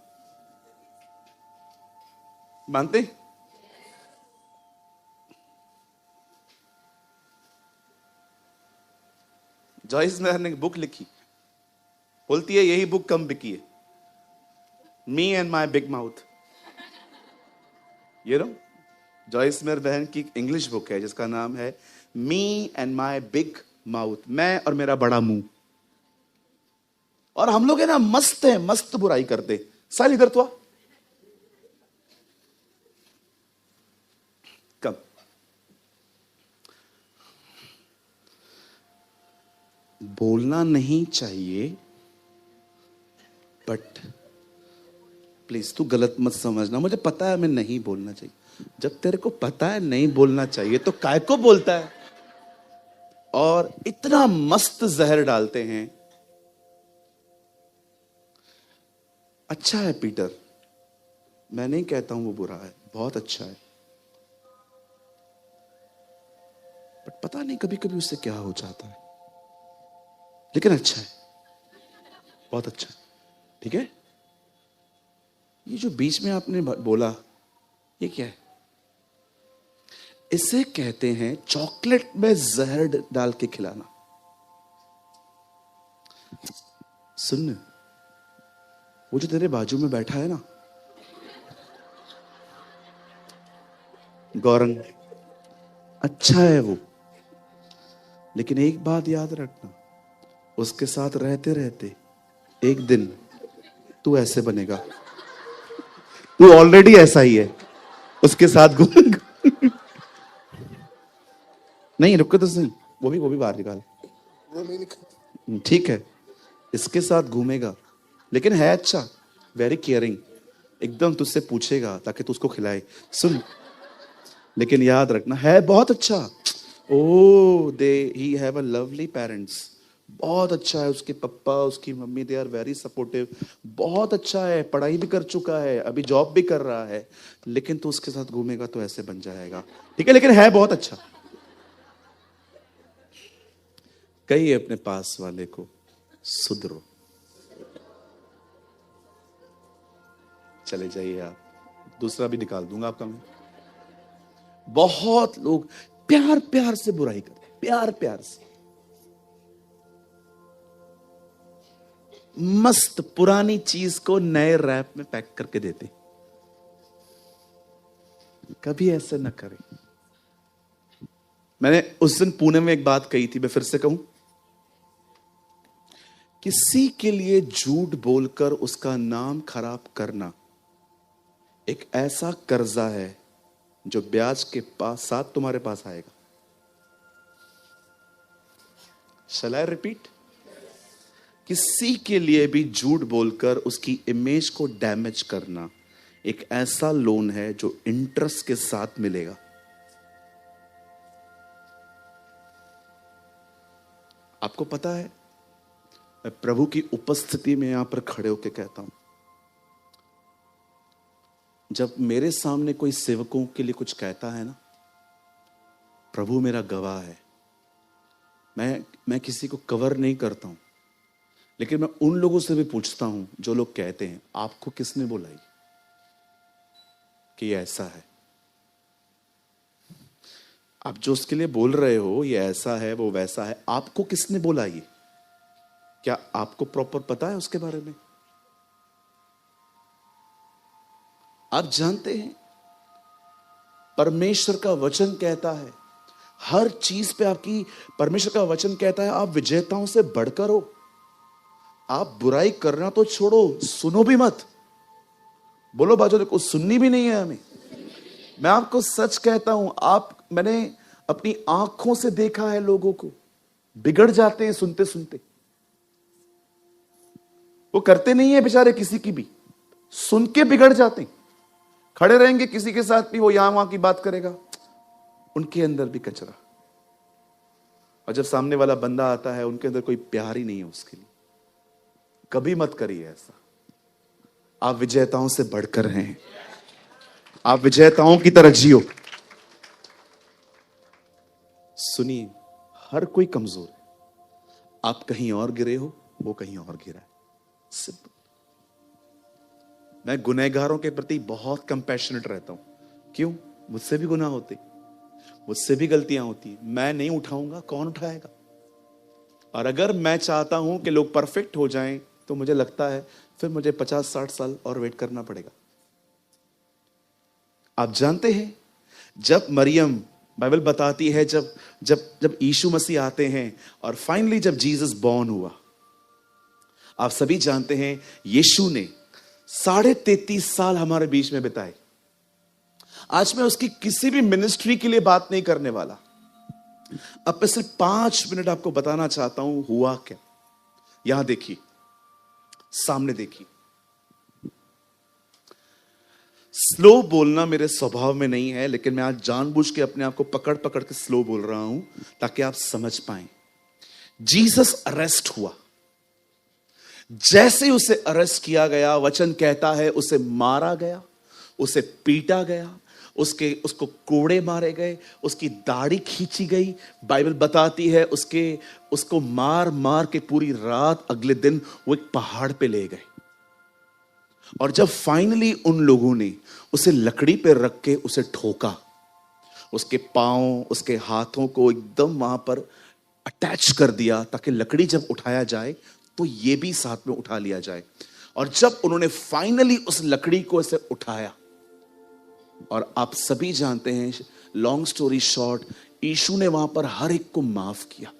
मानते हैं? जॉइस मेयर ने बुक लिखी, बोलती है यही बुक कम बिकी है, me and my big mouth. ये नो, जॉइस मेयर बहन की इंग्लिश बुक है जिसका नाम है me and my big mouth, मैं और मेरा बड़ा मुंह। और हम लोग है ना मस्त है, मस्त बुराई करते। साल इधर तो आ। कब बोलना नहीं चाहिए, बट प्लीज तू गलत मत समझना, मुझे पता है मैं नहीं बोलना चाहिए। जब तेरे को पता है नहीं बोलना चाहिए तो काय को बोलता है? और इतना मस्त जहर डालते हैं। अच्छा है पीटर, मैं नहीं कहता हूं वो बुरा है, बहुत अच्छा है, बट पता नहीं कभी कभी उससे क्या हो जाता है, लेकिन अच्छा है, बहुत अच्छा है। ठीक है, ये जो बीच में आपने बोला ये क्या है? इसे कहते हैं चॉकलेट में जहर डाल के खिलाना। सुन, वो जो तेरे बाजू में बैठा है ना गौरंग, अच्छा है वो, लेकिन एक बात याद रखना, उसके साथ रहते रहते एक दिन तू ऐसे बनेगा। तू ऑलरेडी ऐसा ही है, उसके साथ घूम। नहीं रुको तो सही, वो भी बाहर निकाल। ठीक है, इसके साथ घूमेगा, लेकिन है अच्छा, वेरी केयरिंग, एकदम तुझसे पूछेगा ताकि तू उसको खिलाए। सुन, लेकिन याद रखना है बहुत अच्छा। Oh they he have a lovely parents, बहुत अच्छा है, उसके पापा उसकी मम्मी दे आर वेरी सपोर्टिव, बहुत अच्छा है, पढ़ाई भी कर चुका है, अभी जॉब भी कर रहा है, लेकिन तू उसके साथ घूमेगा तो ऐसे बन जाएगा। ठीक है, लेकिन है बहुत अच्छा। कहिए अपने पास वाले को सुधरो। चले जाइए आप, दूसरा भी निकाल दूंगा आपका मैं। बहुत लोग प्यार प्यार से बुराई करते, प्यार प्यार से, मस्त पुरानी चीज को नए रैप में पैक करके देते। कभी ऐसे न करें। मैंने उस दिन पुणे में एक बात कही थी, मैं फिर से कहूं, किसी के लिए झूठ बोलकर उसका नाम खराब करना एक ऐसा कर्जा है जो ब्याज के साथ तुम्हारे पास आएगा। शैल आई रिपीट? किसी के लिए भी झूठ बोलकर उसकी इमेज को डैमेज करना एक ऐसा लोन है जो इंटरेस्ट के साथ मिलेगा। आपको पता है, मैं प्रभु की उपस्थिति में यहां पर खड़े होकर कहता हूं, जब मेरे सामने कोई सेवकों के लिए कुछ कहता है ना, प्रभु मेरा गवाह है, मैं किसी को कवर नहीं करता हूं, लेकिन मैं उन लोगों से भी पूछता हूं जो लोग कहते हैं आपको किसने बोला कि ये ऐसा है? आप जो उसके लिए बोल रहे हो ये ऐसा है वो वैसा है, आपको किसने बोला ये? क्या आपको प्रॉपर पता है उसके बारे में? आप जानते हैं परमेश्वर का वचन कहता है हर चीज पे आपकी, परमेश्वर का वचन कहता है आप विजेताओं से बढ़कर हो। आप बुराई करना तो छोड़ो, सुनो भी मत। बोलो बाजू देखो, सुननी भी नहीं है हमें। मैं आपको सच कहता हूं, मैंने अपनी आंखों से देखा है लोगों को बिगड़ जाते हैं सुनते सुनते। वो करते नहीं है बेचारे किसी की भी, सुन के बिगड़ जाते हैं। खड़े रहेंगे किसी के साथ भी, वो यहां वहां की बात करेगा, उनके अंदर भी कचरा। और जब सामने वाला बंदा आता है उनके अंदर कोई प्यार ही नहीं है उसके लिए। कभी मत करिए ऐसा। आप विजेताओं से बढ़कर हैं, आप विजेताओं की तरह जियो। सुनिए, हर कोई कमजोर है। आप कहीं और गिरे हो, वो कहीं और गिरा है। सिंपल। मैं गुनहगारों के प्रति बहुत कंपैशनेट रहता हूं। क्यों? मुझसे भी गुनाह होते, मुझसे भी गलतियां होती। मैं नहीं उठाऊंगा, कौन उठाएगा? और अगर मैं चाहता हूं कि लोग परफेक्ट हो जाएं, तो मुझे लगता है फिर मुझे 50-60 साल और वेट करना पड़ेगा। आप जानते हैं, जब मरियम, बाइबल बताती है, जब जब जब यीशु मसीह आते हैं और फाइनली जब जीसस बॉर्न हुआ, आप सभी जानते हैं यीशु ने 33.5 साल हमारे बीच में बिताए। आज मैं उसकी किसी भी मिनिस्ट्री के लिए बात नहीं करने वाला। अब मैं सिर्फ 5 मिनट आपको बताना चाहता हूं हुआ क्या। यहां देखिए, सामने देखिए। स्लो बोलना मेरे स्वभाव में नहीं है, लेकिन मैं आज जानबूझ के अपने आप को पकड़ पकड़ के स्लो बोल रहा हूं ताकि आप समझ पाएं। जीसस अरेस्ट हुआ। जैसे उसे अरेस्ट किया गया, वचन कहता है उसे मारा गया, उसे पीटा गया, उसको कोड़े मारे गए, उसकी दाढ़ी खींची गई। बाइबल बताती है उसको मार मार के पूरी रात, अगले दिन वो एक पहाड़ पे ले गए। और जब फाइनली उन लोगों ने उसे लकड़ी पे रख के उसे ठोका, उसके पांव, उसके हाथों को एकदम वहां पर अटैच कर दिया ताकि लकड़ी जब उठाया जाए तो ये भी साथ में उठा लिया जाए। और जब उन्होंने फाइनली उस लकड़ी को ऐसे उठाया, और आप सभी जानते हैं, लॉन्ग स्टोरी शॉर्ट, यीशु ने वहां पर हर एक को माफ किया।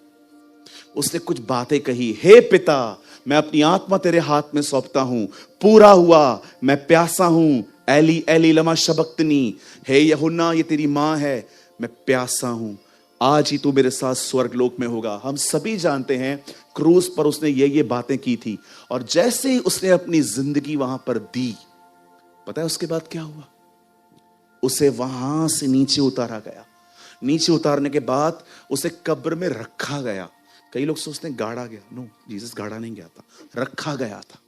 उसने कुछ बातें कही, हे पिता, मैं अपनी आत्मा तेरे हाथ में सौंपता हूं, पूरा हुआ, मैं प्यासा हूं, एली एली लमा शबक्तनी, हे यूहन्ना ये तेरी मां है, मैं प्यासा हूं, आज ही तू मेरे साथ स्वर्गलोक में होगा। हम सभी जानते हैं क्रूस पर उसने ये बातें की थी। और जैसे ही उसने अपनी जिंदगी वहां पर दी, पता है उसके बाद क्या हुआ? उसे वहां से नीचे उतारा गया। नीचे उतारने के बाद उसे कब्र में रखा गया। कई लोग सोचते हैं गाड़ा गया। नो, जीसस गाड़ा नहीं गया था, रखा गया था।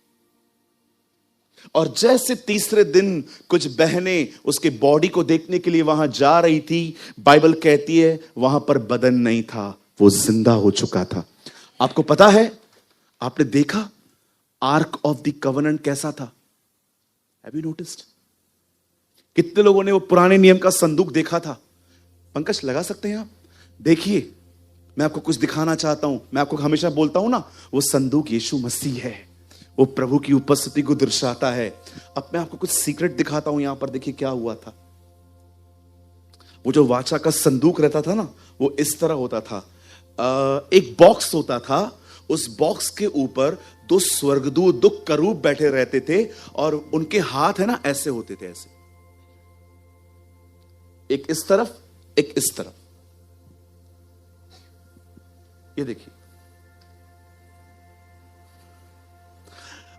और जैसे तीसरे दिन कुछ बहनें उसके बॉडी को देखने के लिए वहां जा रही थी, बाइबल कहती है वहां पर बदन नहीं था, वो जिंदा हो चुका था। आपको पता है, आपने देखा आर्क ऑफ द कवेनेंट कैसा था? Have you noticed? कितने लोगों ने वो पुराने नियम का संदूक देखा था? पंकज लगा सकते हैं आप? देखिए, मैं आपको कुछ दिखाना चाहता हूं। मैं आपको हमेशा बोलता हूं ना, वो संदूक यीशु मसीह है, वो प्रभु की उपस्थिति को दर्शाता है। अब मैं आपको कुछ सीक्रेट दिखाता हूं। यहां पर देखिए क्या हुआ था। वो जो वाचा का संदूक रहता था ना, वो इस तरह होता था। एक बॉक्स होता था, उस बॉक्स के ऊपर 2 स्वर्गदूत, 2 करूब बैठे रहते थे, और उनके हाथ है ना ऐसे होते थे, ऐसे, एक इस तरफ, एक इस तरफ। ये देखिए,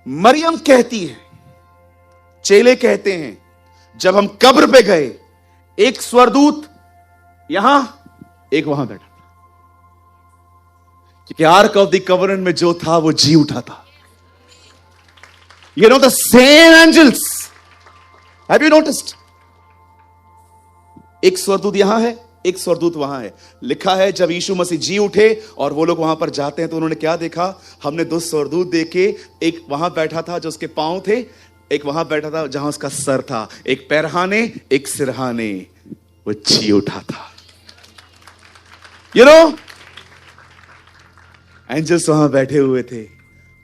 मरियम कहती है, चेले कहते हैं, जब हम कब्र पे गए, एक स्वरदूत यहां, एक वहां बैठा था, क्योंकि आर्क ऑफ द कवेनेंट में जो था वो जी उठा था। You know the same angels, have you noticed? एक स्वरदूत यहां है, एक स्वरदूत वहां है। लिखा है जब यीशु मसीह जी उठे और वो लोग वहां पर जाते हैं तो उन्होंने क्या देखा? हमने 2 स्वरदूत देखे। एक वहां बैठा था जो उसके पांव थे, एक वहां बैठा था जहां उसका सर था, एक पैरहाने, एक सिरहाने। वो जी उठा था। यू नो, एंजल्स वहां बैठे हुए थे।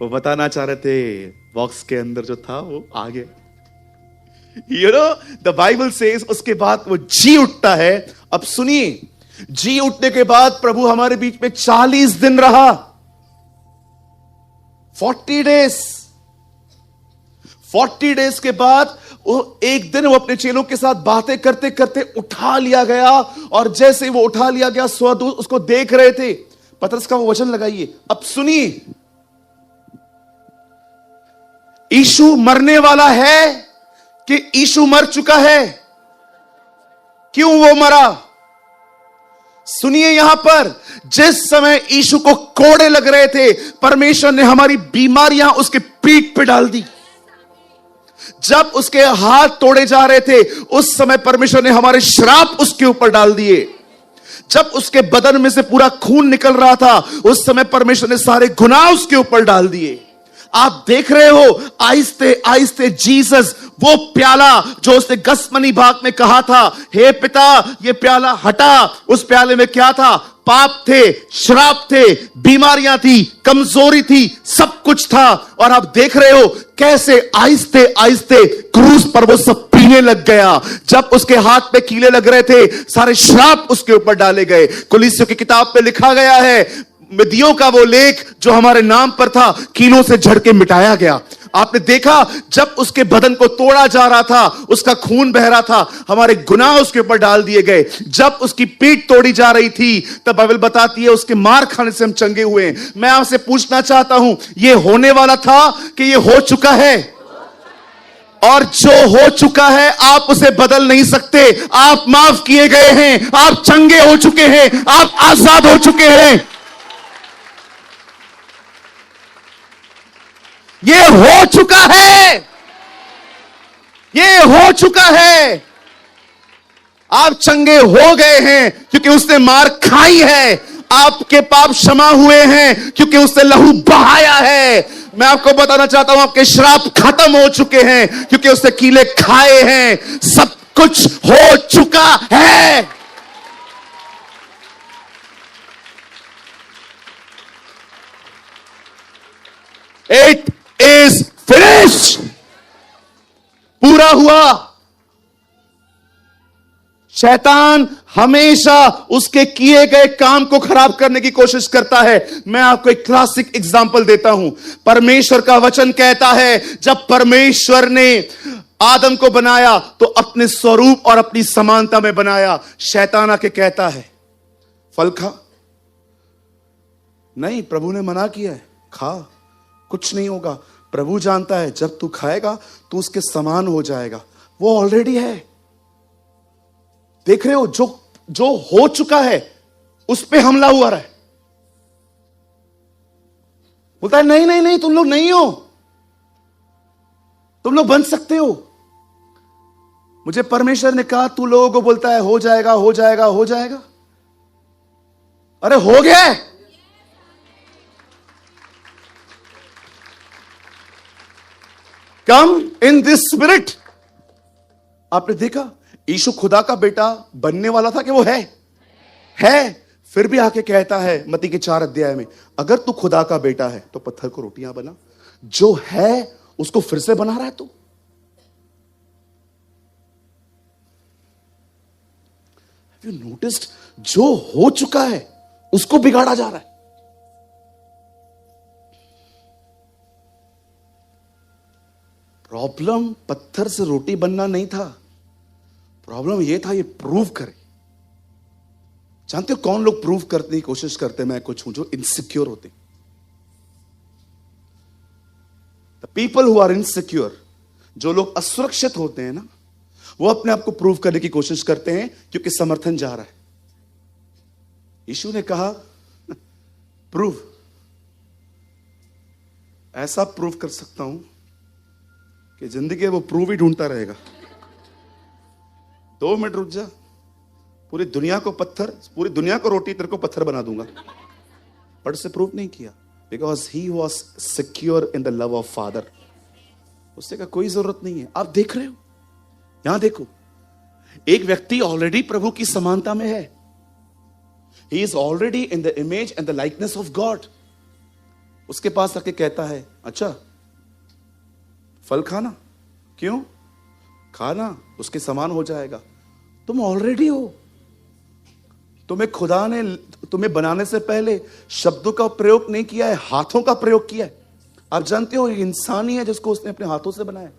वो बताना चाह रहे थे बॉक्स के अंदर जो था वो आ गया। You know, the Bible says उसके बाद वो जी उठता है। अब सुनिए, जी उठने के बाद प्रभु हमारे बीच में 40 दिन रहा, 40 डेज। 40 डेज के बाद वो एक दिन वो अपने चेलों के साथ बातें करते करते उठा लिया गया। और जैसे वो उठा लिया गया, स्वर्गदूत उसको देख रहे थे। पतरस का वो वचन लगाइए। अब सुनिए, यीशु मरने वाला है कि यीशु मर चुका है? क्यों वो मरा? सुनिए, यहां पर जिस समय यीशु को कोड़े लग रहे थे, परमेश्वर ने हमारी बीमारियां उसके पीठ पे डाल दी। जब उसके हाथ तोड़े जा रहे थे, उस समय परमेश्वर ने हमारे श्राप उसके ऊपर डाल दिए। जब उसके बदन में से पूरा खून निकल रहा था, उस समय परमेश्वर ने सारे गुनाह उसके ऊपर डाल दिए। आप देख रहे हो आहिस्ते आहिस्ते जीसस वो प्याला जो उसने गसमनी बाग में कहा था, हे पिता ये प्याला हटा, उस प्याले में क्या था? पाप थे, श्राप थे, बीमारियां थी, कमजोरी थी, सब कुछ था। और आप देख रहे हो कैसे आहिस्ते आहिस्ते क्रूस पर वो सब पीने लग गया। जब उसके हाथ में कीले लग रहे थे, सारे श्राप उसके ऊपर डाले गए। कुलीसियों की किताब में लिखा गया है, मिदियों का वो लेख जो हमारे नाम पर था, कीलों से झड़ के मिटाया गया। आपने देखा जब उसके बदन को तोड़ा जा रहा था, उसका खून बह रहा था, हमारे गुनाह उसके ऊपर डाल दिए गए। जब उसकी पीठ तोड़ी जा रही थी, तब बाइबल बताती है उसके मार खाने से हम चंगे हुए। मैं आपसे पूछना चाहता हूं, ये होने वाला था कि ये हो चुका है? और जो हो चुका है आप उसे बदल नहीं सकते। आप माफ किए गए हैं, आप चंगे हो चुके हैं, आप आजाद हो चुके हैं। ये हो चुका है, ये हो चुका है। आप चंगे हो गए हैं क्योंकि उसने मार खाई है। आपके पाप क्षमा हुए हैं क्योंकि उसने लहू बहाया है। मैं आपको बताना चाहता हूं, आपके श्राप खत्म हो चुके हैं क्योंकि उसने कीले खाए हैं। सब कुछ हो चुका है। It is finished. पूरा हुआ। शैतान हमेशा उसके किए गए काम को खराब करने की कोशिश करता है। मैं आपको एक क्लासिक एग्जांपल देता हूं। परमेश्वर का वचन कहता है, जब परमेश्वर ने आदम को बनाया तो अपने स्वरूप और अपनी समानता में बनाया। शैतान आके कहता है फल खा। नहीं, प्रभु ने मना किया है, खा, कुछ नहीं होगा। प्रभु जानता है जब तू खाएगा तू उसके समान हो जाएगा। वो ऑलरेडी है। देख रहे हो, जो हो चुका है उस पे हमला हुआ रहा है। बोलता है नहीं नहीं नहीं, तुम लोग नहीं हो, तुम लोग बन सकते हो। मुझे परमेश्वर ने कहा तू लोगों को बोलता है हो जाएगा हो जाएगा हो जाएगा। अरे हो गया है। कम इन दिस स्पिरिट। आपने देखा यीशु खुदा का बेटा बनने वाला था कि वो है फिर भी आके कहता है मत्ती के 4 अध्याय में, अगर तू खुदा का बेटा है तो पत्थर को रोटियां बना। जो है उसको फिर से बना रहा है तू। Have you noticed? जो हो चुका है उसको बिगाड़ा जा रहा है। प्रॉब्लम पत्थर से रोटी बनना नहीं था। प्रॉब्लम यह था ये प्रूव करे। जानते हो कौन लोग प्रूव करने की कोशिश करते हैं? मैं कुछ हूं जो इनसिक्योर होते। The people who are insecure, जो लोग असुरक्षित होते हैं ना, वो अपने आप को प्रूव करने की कोशिश करते हैं क्योंकि समर्थन जा रहा है। यीशु ने कहा प्रूव। ऐसा प्रूव कर सकता हूं कि जिंदगी वो प्रूव ही ढूंढता रहेगा। 2 मिनट रुक जा, पूरी दुनिया को रोटी तेरे को पत्थर बना दूंगा। बट से प्रूव नहीं किया because he was secure in the love of father. उससे का कोई जरूरत नहीं है। आप देख रहे हो, यहां देखो, एक व्यक्ति ऑलरेडी प्रभु की समानता में है। He is already in the image and the likeness of God. उसके पास आके कहता है अच्छा फल खाना। क्यों? खाना, उसके समान हो जाएगा। तुम ऑलरेडी हो। तुम्हें खुदा ने तुम्हें बनाने से पहले शब्दों का प्रयोग नहीं किया है, हाथों का प्रयोग किया है। आप जानते हो ये इंसान ही है जिसको उसने अपने हाथों से बनाया।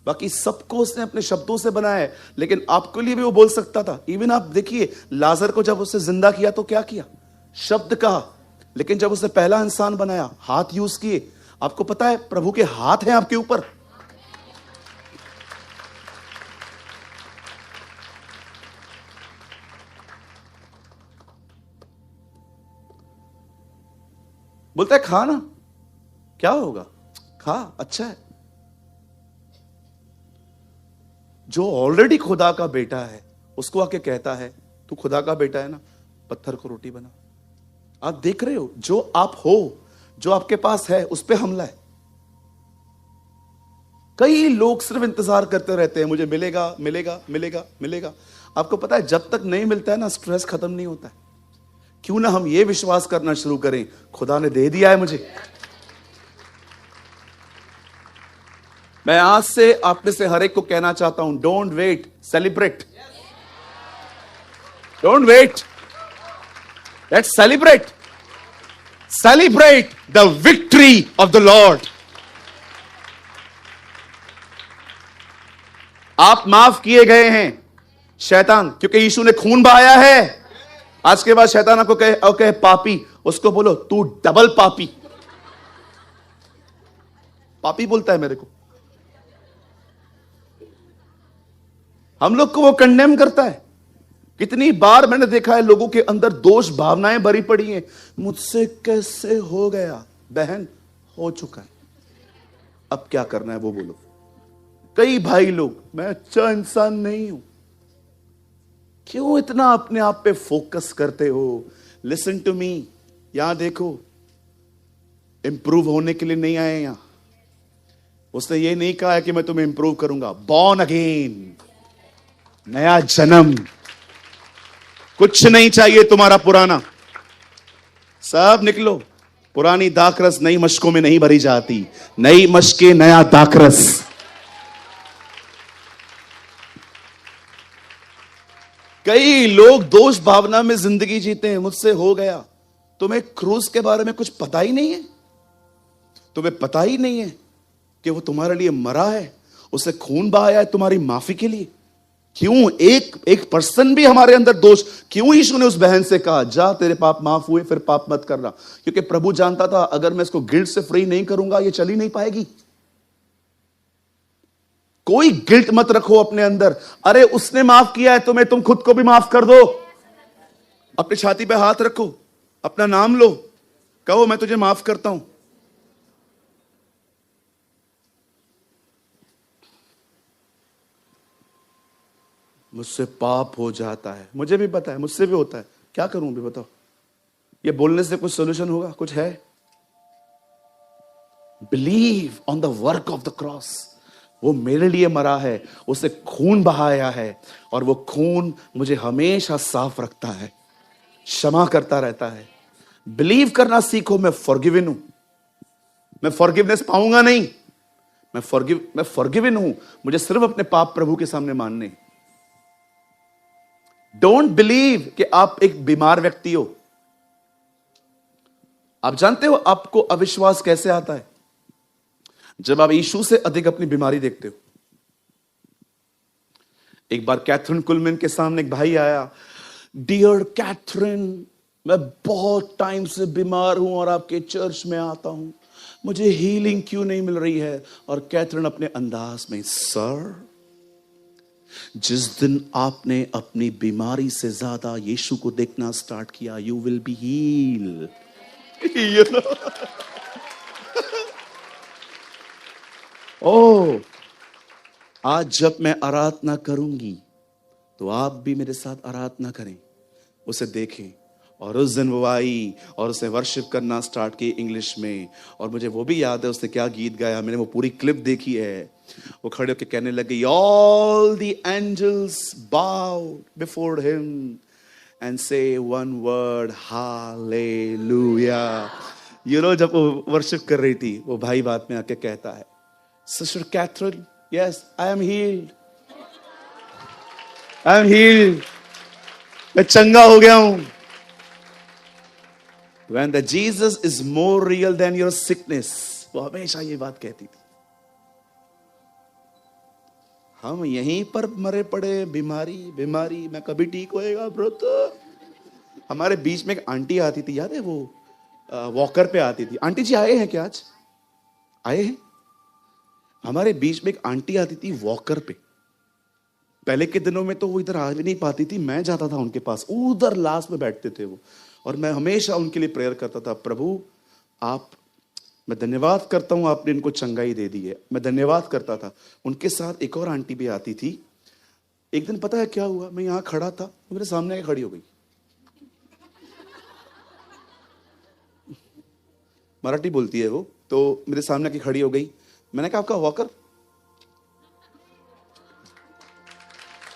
बाकी सबको उसने अपने शब्दों से बनाया है। लेकिन आपके लिए भी वो बोल सकता था। इवन आप देखिए लाजर को जब उसने जिंदा किया तो क्या किया? शब्द कहा। लेकिन जब उसने पहला इंसान बनाया, हाथ यूज किए। आपको पता है प्रभु के हाथ हैं आपके ऊपर। बोलता है खा ना, क्या होगा, खा, अच्छा है। जो ऑलरेडी खुदा का बेटा है उसको आके कहता है तू खुदा का बेटा है ना, पत्थर को रोटी बना। आप देख रहे हो, जो आप हो, जो आपके पास है, उस पे हमला है। कई लोग सिर्फ इंतजार करते रहते हैं, मुझे मिलेगा मिलेगा मिलेगा मिलेगा। आपको पता है, जब तक नहीं मिलता है ना, स्ट्रेस खत्म नहीं होता है। क्यों ना हम ये विश्वास करना शुरू करें, खुदा ने दे दिया है मुझे। मैं आज से आप में से हर एक को कहना चाहता हूं, don't wait, celebrate. Don't wait, let's celebrate. Celebrate the victory of the Lord. आप माफ किए गए हैं शैतान, क्योंकि यीशु ने खून बहाया है। आज के बाद शैतान आपको कहे पापी, उसको बोलो तू डबल पापी। पापी बोलता है मेरे को, हम लोग को वो कंडेम करता है। कितनी बार मैंने देखा है लोगों के अंदर दोष भावनाएं भरी पड़ी हैं। मुझसे कैसे हो गया? बहन, हो चुका है, अब क्या करना है वो बोलो। कई भाई लोग, मैं अच्छा इंसान नहीं हूं। क्यों इतना अपने आप पे फोकस करते हो? लिसन टू मी, यहां देखो, इंप्रूव होने के लिए नहीं आए यहां। उसने ये नहीं कहा है कि मैं तुम्हें इंप्रूव करूंगा। बॉर्न अगेन, नया जन्म। कुछ नहीं चाहिए तुम्हारा पुराना, सब निकलो। पुरानी दाखरस नई मशकों में नहीं भरी जाती, नई मशके नया दाखरस। कई लोग दोष भावना में जिंदगी जीते हैं, मुझसे हो गया। तुम्हें क्रूस के बारे में कुछ पता ही नहीं है। तुम्हें पता ही नहीं है कि वो तुम्हारे लिए मरा है, उसे खून बहाया है तुम्हारी माफी के लिए। क्यों एक पर्सन भी हमारे अंदर दोष, क्यों यीशु ने उस बहन से कहा जा तेरे पाप माफ हुए, फिर पाप मत करना? क्योंकि प्रभु जानता था अगर मैं इसको गिल्ट से फ्री नहीं करूंगा, ये चली नहीं पाएगी। कोई गिल्ट मत रखो अपने अंदर। अरे उसने माफ किया है तुम्हें, तुम खुद को भी माफ कर दो। अपनी छाती पे हाथ रखो, अपना नाम लो, कहो मैं तुझे माफ करता हूं। मुझसे पाप हो जाता है, मुझे भी पता है, मुझसे भी होता है। क्या करूं भी बताओ? ये बोलने से कुछ सोल्यूशन होगा? कुछ है? Believe on the work of the cross. वो मेरे लिए मरा है, उसे खून बहाया है, और वो खून मुझे हमेशा साफ रखता है, क्षमा करता रहता है। बिलीव करना सीखो, मैं फॉरगिवन हूं। मैं फॉरगिवनेस पाऊंगा नहीं, मैं फॉरगिवन हूं। मुझे सिर्फ अपने पाप प्रभु के सामने मानने। डोंट बिलीव कि आप एक बीमार व्यक्ति हो। आप जानते हो आपको अविश्वास कैसे आता है? जब आप यीशु से अधिक अपनी बीमारी देखते हो। एक बार कैथरीन कुलमैन के सामने एक भाई आया, डियर कैथरीन, मैं बहुत टाइम से बीमार हूं और आपके चर्च में आता हूं, मुझे हीलिंग क्यों नहीं मिल रही है? और कैथरीन अपने अंदाज में, सर, जिस दिन आपने अपनी बीमारी से ज्यादा यीशु को देखना स्टार्ट किया, यू विल बी हील। ओ, आज जब मैं आराधना करूंगी तो आप भी मेरे साथ आराधना करें, उसे देखें। और उस दिन वो आई और उसने वर्शिप करना स्टार्ट की इंग्लिश में। और मुझे वो भी याद है उसने क्या गीत गाया, मैंने वो पूरी क्लिप देखी है। वो खड़े होकर कहने लगे, ऑल द एंजल्स बाउ बिफोर हिम एंड से one word, hallelujah. You know, जब वो वर्शिप कर रही थी, वो भाई बात में आके कहता है, sister Catherine, yes I am healed, I am healed, मैं चंगा हो गया हूं। When the Jesus is more real than your sickness, वो हमेशा ये बात कहती थी। हम यहीं पर मरे पड़े, बीमारी बीमारी, मैं कभी ठीक होएगा ब्रदर। हमारे बीच में एक आंटी आती थी, याद है, वो वॉकर पे आती थी। आंटी जी आए हैं क्या? आज आए हैं? हमारे बीच में एक आंटी आती थी वॉकर पे। पहले के दिनों में तो वो इधर आ भी नहीं पाती थी, मैं जाता था उनके पास, उधर लास्ट में बैठते थे वो, और मैं हमेशा उनके लिए प्रेयर करता था, प्रभु मैं धन्यवाद करता हूं आपने इनको चंगाई दे दी है। मैं धन्यवाद करता था। उनके साथ एक और आंटी भी आती थी। एक दिन पता है क्या हुआ, मैं यहां खड़ा था, वो मेरे सामने आके खड़ी हो गई। मराठी बोलती है वो, तो मेरे सामने आके खड़ी हो गई। मैंने कहा आपका वॉकर?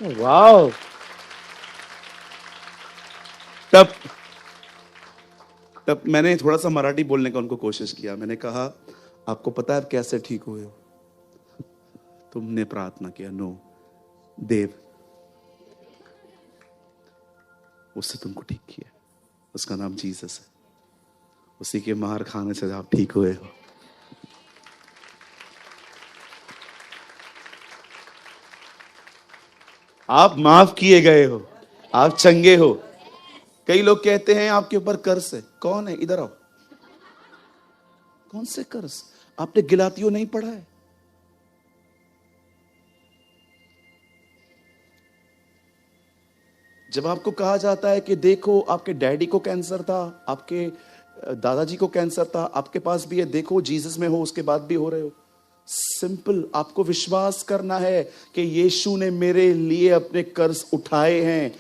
वाओ। तब तब मैंने थोड़ा सा मराठी बोलने का उनको कोशिश किया। मैंने कहा आपको पता है आप कैसे ठीक हुए हो? तुमने प्रार्थना किया। नो, देव उससे तुमको ठीक किया, उसका नाम जीसस है। उसी के मार खाने से आप ठीक हुए हो। आप माफ किए गए हो, आप चंगे हो। कई लोग कहते हैं आपके ऊपर कर्ज है। कौन है? इधर आओ। कौन से कर्ज? आपने गिलातियों नहीं पढ़ा है? जब आपको कहा जाता है कि देखो आपके डैडी को कैंसर था, आपके दादाजी को कैंसर था, आपके पास भी है, देखो जीसस में हो, उसके बाद भी हो रहे हो। सिंपल, आपको विश्वास करना है कि यीशु ने मेरे लिए अपने कर्ज उठाए हैं।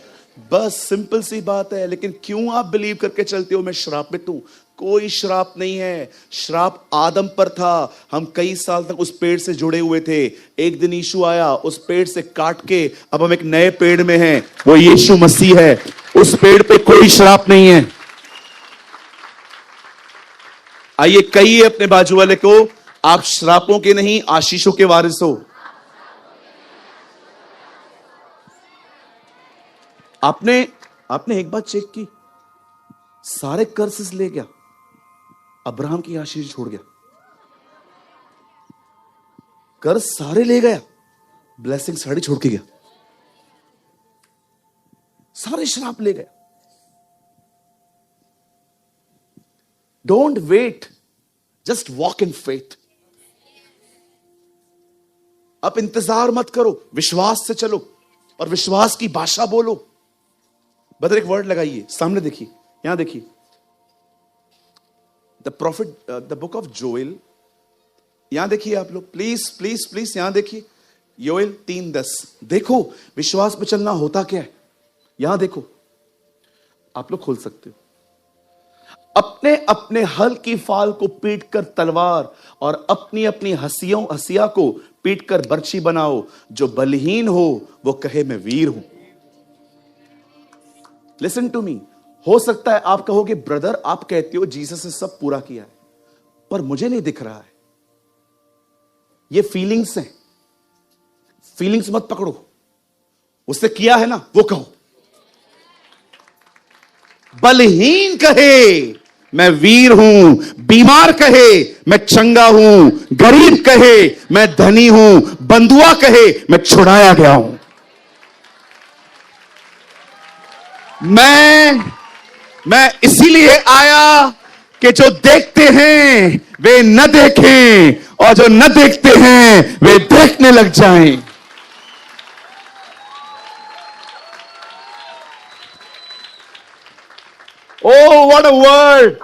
बस सिंपल सी बात है। लेकिन क्यों आप बिलीव करके चलते हो मैं श्रापित हूं? कोई श्राप नहीं है। श्राप आदम पर था। हम कई साल तक उस पेड़ से जुड़े हुए थे। एक दिन यीशु आया, उस पेड़ से काट के अब हम एक नए पेड़ में हैं, वो यीशु मसीह है। उस पेड़ पे कोई श्राप नहीं है। आइए कहिए अपने बाजू वाले को, आप श्रापों के नहीं आशीषों के वारिस हो। आपने एक बात चेक की, सारे कर्सेस ले गया, अब्राहम की आशीष छोड़ गया। कर्ज सारे ले गया, ब्लेसिंग सारी छोड़ के गया। सारे श्राप ले गया। Don't wait, just walk in faith. आप इंतजार मत करो, विश्वास से चलो और विश्वास की भाषा बोलो। बदर एक वर्ड लगाइए, सामने देखिए, यहां देखिए, the profit, the book of Joel. यहां देखिए आप लोग, प्लीज प्लीज प्लीज यहां देखिए, योएल 3:10। देखो विश्वास पे चलना होता क्या है। यहां देखो, आप लोग खोल सकते हो। अपने अपने हल की फाल को पीट कर तलवार और अपनी अपनी हसिया को पीट कर बर्छी बनाओ। जो बलहीन हो वो कहे मैं वीर हूं। Listen to me. हो सकता है आप कहोगे ब्रदर आप कहते हो जीसस ने सब पूरा किया है, पर मुझे नहीं दिख रहा है। ये फीलिंग्स हैं। फीलिंग्स मत पकड़ो, उसने किया है ना वो कहो। बलहीन कहे मैं वीर हूं, बीमार कहे मैं चंगा हूं, गरीब कहे मैं धनी हूं, बंधुआ कहे मैं छुड़ाया गया हूं। मैं इसीलिए आया कि जो देखते हैं वे न देखें और जो न देखते हैं वे देखने लग जाएं। Oh what a word.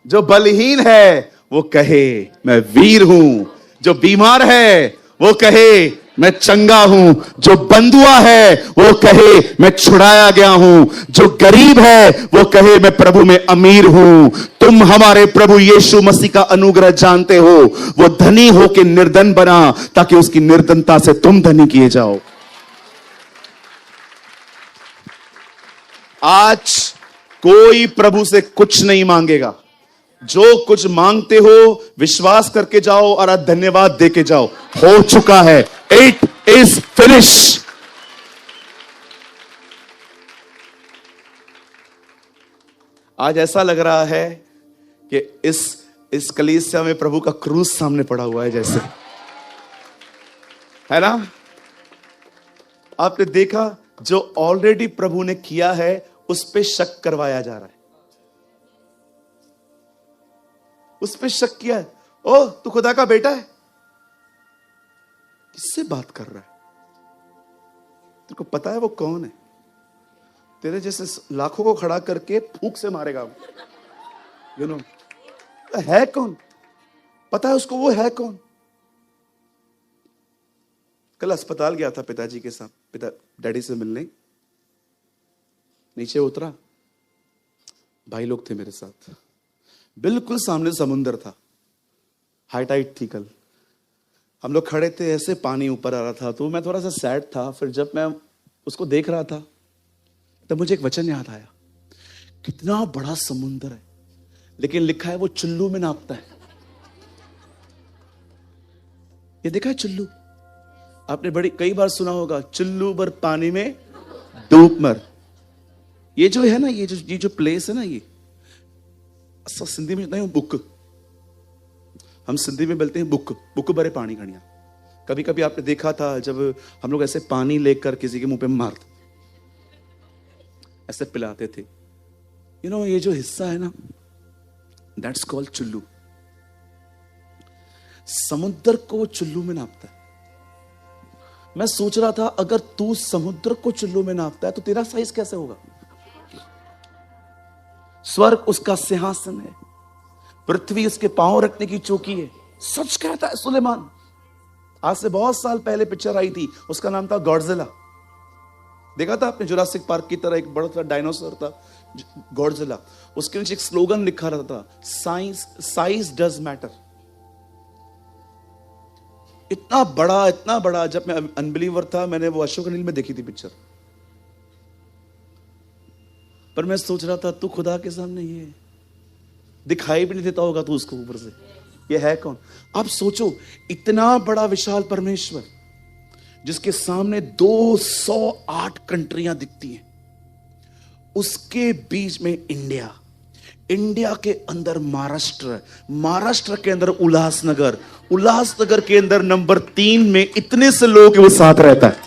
जो बलहीन है वो कहे मैं वीर हूं, जो बीमार है वो कहे मैं चंगा हूं, जो बंधुआ है वो कहे मैं छुड़ाया गया हूं, जो गरीब है वो कहे मैं प्रभु में अमीर हूं। तुम हमारे प्रभु यीशु मसीह का अनुग्रह जानते हो। वो धनी होकर निर्धन बना ताकि उसकी निर्धनता से तुम धनी किए जाओ। आज कोई प्रभु से कुछ नहीं मांगेगा। जो कुछ मांगते हो विश्वास करके जाओ और आज धन्यवाद देके जाओ। हो चुका है, इट इज फिनिश। आज ऐसा लग रहा है कि इस कलीसिया में प्रभु का क्रूस सामने पड़ा हुआ है, जैसे, है ना? आपने देखा जो ऑलरेडी प्रभु ने किया है उस पे शक करवाया जा रहा है। उस पे शक किया है। ओ तू खुदा का बेटा है। किससे बात कर रहा है? तेरे को पता है वो कौन है? तेरे जैसे लाखों को खड़ा करके फूंक से मारेगा। यू नो है कौन? पता है उसको वो है कौन? कल अस्पताल गया था पिताजी के साथ, डैडी से मिलने। नीचे उतरा, भाई लोग थे मेरे साथ। बिल्कुल सामने समुंदर था, हाई टाइड थी कल। हम लोग खड़े थे, ऐसे पानी ऊपर आ रहा था, तो मैं थोड़ा सा सैड था। फिर जब मैं उसको देख रहा था तब मुझे एक वचन याद आया, कितना बड़ा समुंदर है, लेकिन लिखा है वो चुल्लू में नापता है। ये देखा है चुल्लू? आपने बड़ी कई बार सुना होगा, चुल्लू भर पानी में डूब मर। ये जो है ना, ये जो प्लेस है ना, ये असा सिंधी में नहीं, बुक, हम सिंधी में बोलते हैं बुक, बुक भरे पानी खड़िया। कभी कभी आपने देखा था जब हम लोग ऐसे पानी लेकर किसी के मुंह पे मारते, ऐसे पिलाते थे। यू नो, ये जो हिस्सा है ना, दैट्स कॉल्ड चुल्लू। समुद्र को चुल्लू में नापता है। मैं सोच रहा था, अगर तू समुद्र को चुल्लू में नापता है तो तेरा साइज कैसे होगा? स्वर्ग उसका सिंहासन है, पृथ्वी उसके पांव रखने की चौकी है। सच कहता है सुलेमान। आज से बहुत साल पहले पिक्चर आई थी, उसका नाम था गॉडजिला। देखा था आपने? जुरासिक पार्क की तरह एक बड़ा सा डायनासोर था गॉडजिला। उसके नीचे एक स्लोगन लिखा रहता था, साइज डज मैटर। इतना बड़ा। जब मैं अनबिलीवर था, मैंने वो अशोक अनिल में देखी थी पिक्चर। पर मैं सोच रहा था, तू खुदा के सामने ये दिखाई भी नहीं देता होगा तू उसको ऊपर से, ये है कौन? आप सोचो, इतना बड़ा विशाल परमेश्वर जिसके सामने 208 कंट्रियां दिखती हैं, उसके बीच में इंडिया, इंडिया के अंदर महाराष्ट्र, महाराष्ट्र के अंदर उल्लासनगर, उल्लासनगर के अंदर नंबर 3 में इतने से लोग वो साथ रहता है।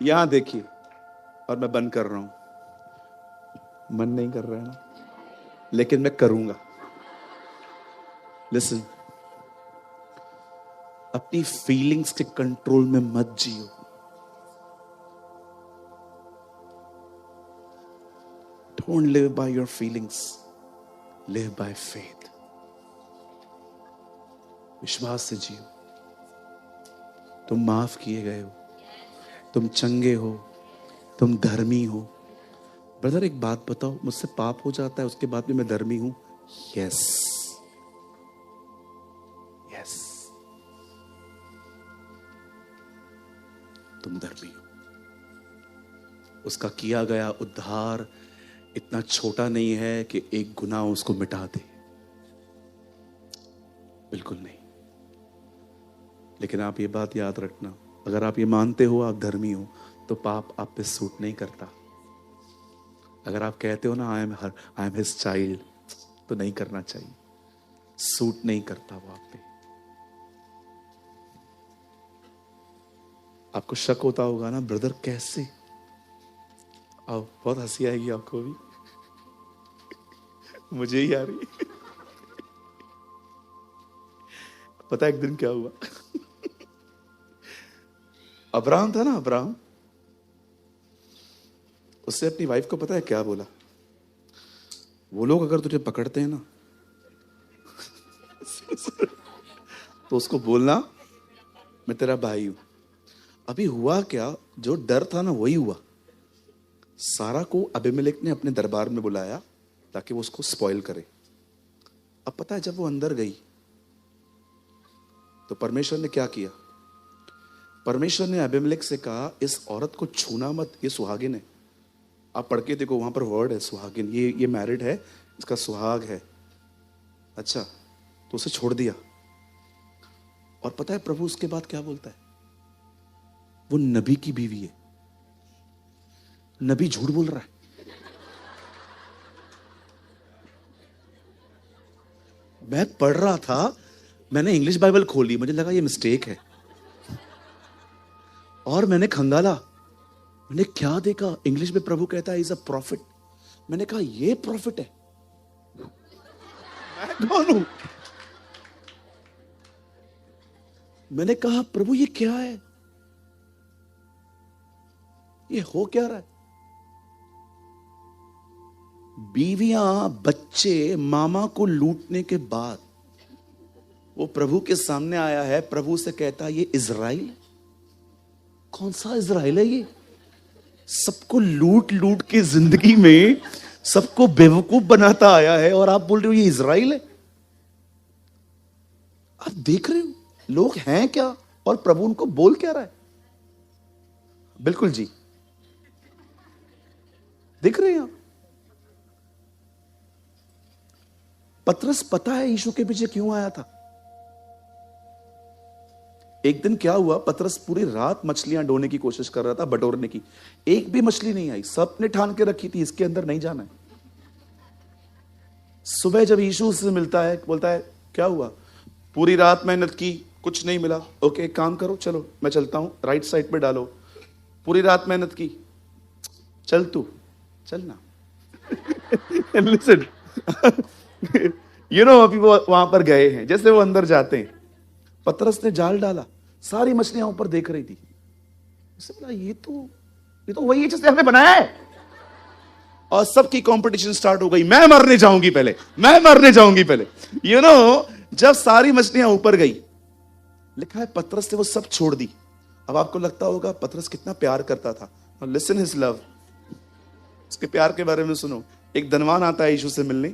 यहां देखिए, और मैं बंद कर रहा हूं, मन नहीं कर रहा है ना, लेकिन मैं करूंगा। लिसन, अपनी फीलिंग्स के कंट्रोल में मत जियो। Don't live by your feelings, live by faith. विश्वास से जियो। तुम माफ किए गए हो, तुम चंगे हो, तुम धर्मी हो। ब्रदर एक बात बताओ, मुझसे पाप हो जाता है, उसके बाद भी मैं धर्मी हूं? यस, यस, तुम धर्मी हो। उसका किया गया उद्धार इतना छोटा नहीं है कि एक गुनाह उसको मिटा दे, बिल्कुल नहीं। लेकिन आप ये बात याद रखना, अगर आप ये मानते हो आप धर्मी हो, तो पाप आप पे सूट नहीं करता। अगर आप कहते हो ना आई एम हिज चाइल्ड, तो नहीं करना चाहिए, सूट नहीं करता वो आप पे। आपको शक होता होगा ना, ब्रदर कैसे? आओ, बहुत हंसी आएगी आपको भी, मुझे ही आ रही। पता है एक दिन क्या हुआ? अब्राहम था ना, अब्राहम, उससे अपनी वाइफ को पता है क्या बोला? वो लोग अगर तुझे पकड़ते हैं ना तो उसको बोलना मैं तेरा भाई हूं। अभी हुआ क्या, जो डर था ना वही हुआ। सारा को अबीमेलेक ने अपने दरबार में बुलाया ताकि वो उसको स्पॉइल करे। अब पता है, जब वो अंदर गई तो परमेश्वर ने क्या किया? परमेश्वर ने अबीमेलेक से कहा, इस औरत को छूना मत, ये सुहागिन है। आप पढ़ के देखो, वहां पर वर्ड है सुहागिन, ये मैरिड है, इसका सुहाग है। अच्छा, तो उसे छोड़ दिया। और पता है प्रभु उसके बाद क्या बोलता है? वो नबी की बीवी है। नबी झूठ बोल रहा है। मैं पढ़ रहा था, मैंने इंग्लिश बाइबल खोली, मुझे लगा ये मिस्टेक है, और मैंने खंगाला, मैंने क्या देखा, इंग्लिश में प्रभु कहता है इज अ प्रॉफिट। मैंने कहा ये प्रॉफिट है, मैं कौन हूं? मैंने कहा प्रभु ये क्या है, ये हो क्या रहा है? बीवियां, बच्चे मामा को लूटने के बाद वो प्रभु के सामने आया है, प्रभु से कहता है ये इजराइल है। कौन सा इजराइल है ये? सबको लूट लूट के जिंदगी में सबको बेवकूफ बनाता आया है, और आप बोल रहे हो ये इजराइल है। आप देख रहे हो लोग हैं क्या, और प्रभु उनको बोल क्या रहा है? बिल्कुल जी, देख रहे हैं आप। पतरस पता है यीशु के पीछे क्यों आया था। एक दिन क्या हुआ, पतरस पूरी रात मछलियां ढोने की कोशिश कर रहा था, बटोरने की, एक भी मछली नहीं आई। सबने ठान के रखी थी इसके अंदर नहीं जाना है। सुबह जब यीशु उससे मिलता है, बोलता है क्या हुआ, पूरी रात मेहनत की, कुछ नहीं मिला। ओके, एक काम करो, चलो मैं चलता हूं, राइट साइड पे डालो। पूरी रात मेहनत की, चल तू चलना। लिसन, यू नो, अभी वो वहां पर गए हैं, जैसे वो अंदर जाते हैं, पतरस ने जाल डाला, सारी मछलियां ऊपर देख रही थी। उसने बोला ये तो वही है जिसने हमने बनाया है। और सबकी कंपटीशन स्टार्ट हो गई, मैं मरने जाऊंगी पहले, मैं मरने जाऊंगी पहले। यू नो, जब सारी मछलियां ऊपर गई, लिखा है पतरस ने वो सब छोड़ दी। अब आपको लगता होगा पतरस कितना प्यार करता था। लिसन हिज लव, उसके प्यार के बारे में सुनो। एक धनवान आता है यीशु से मिलने,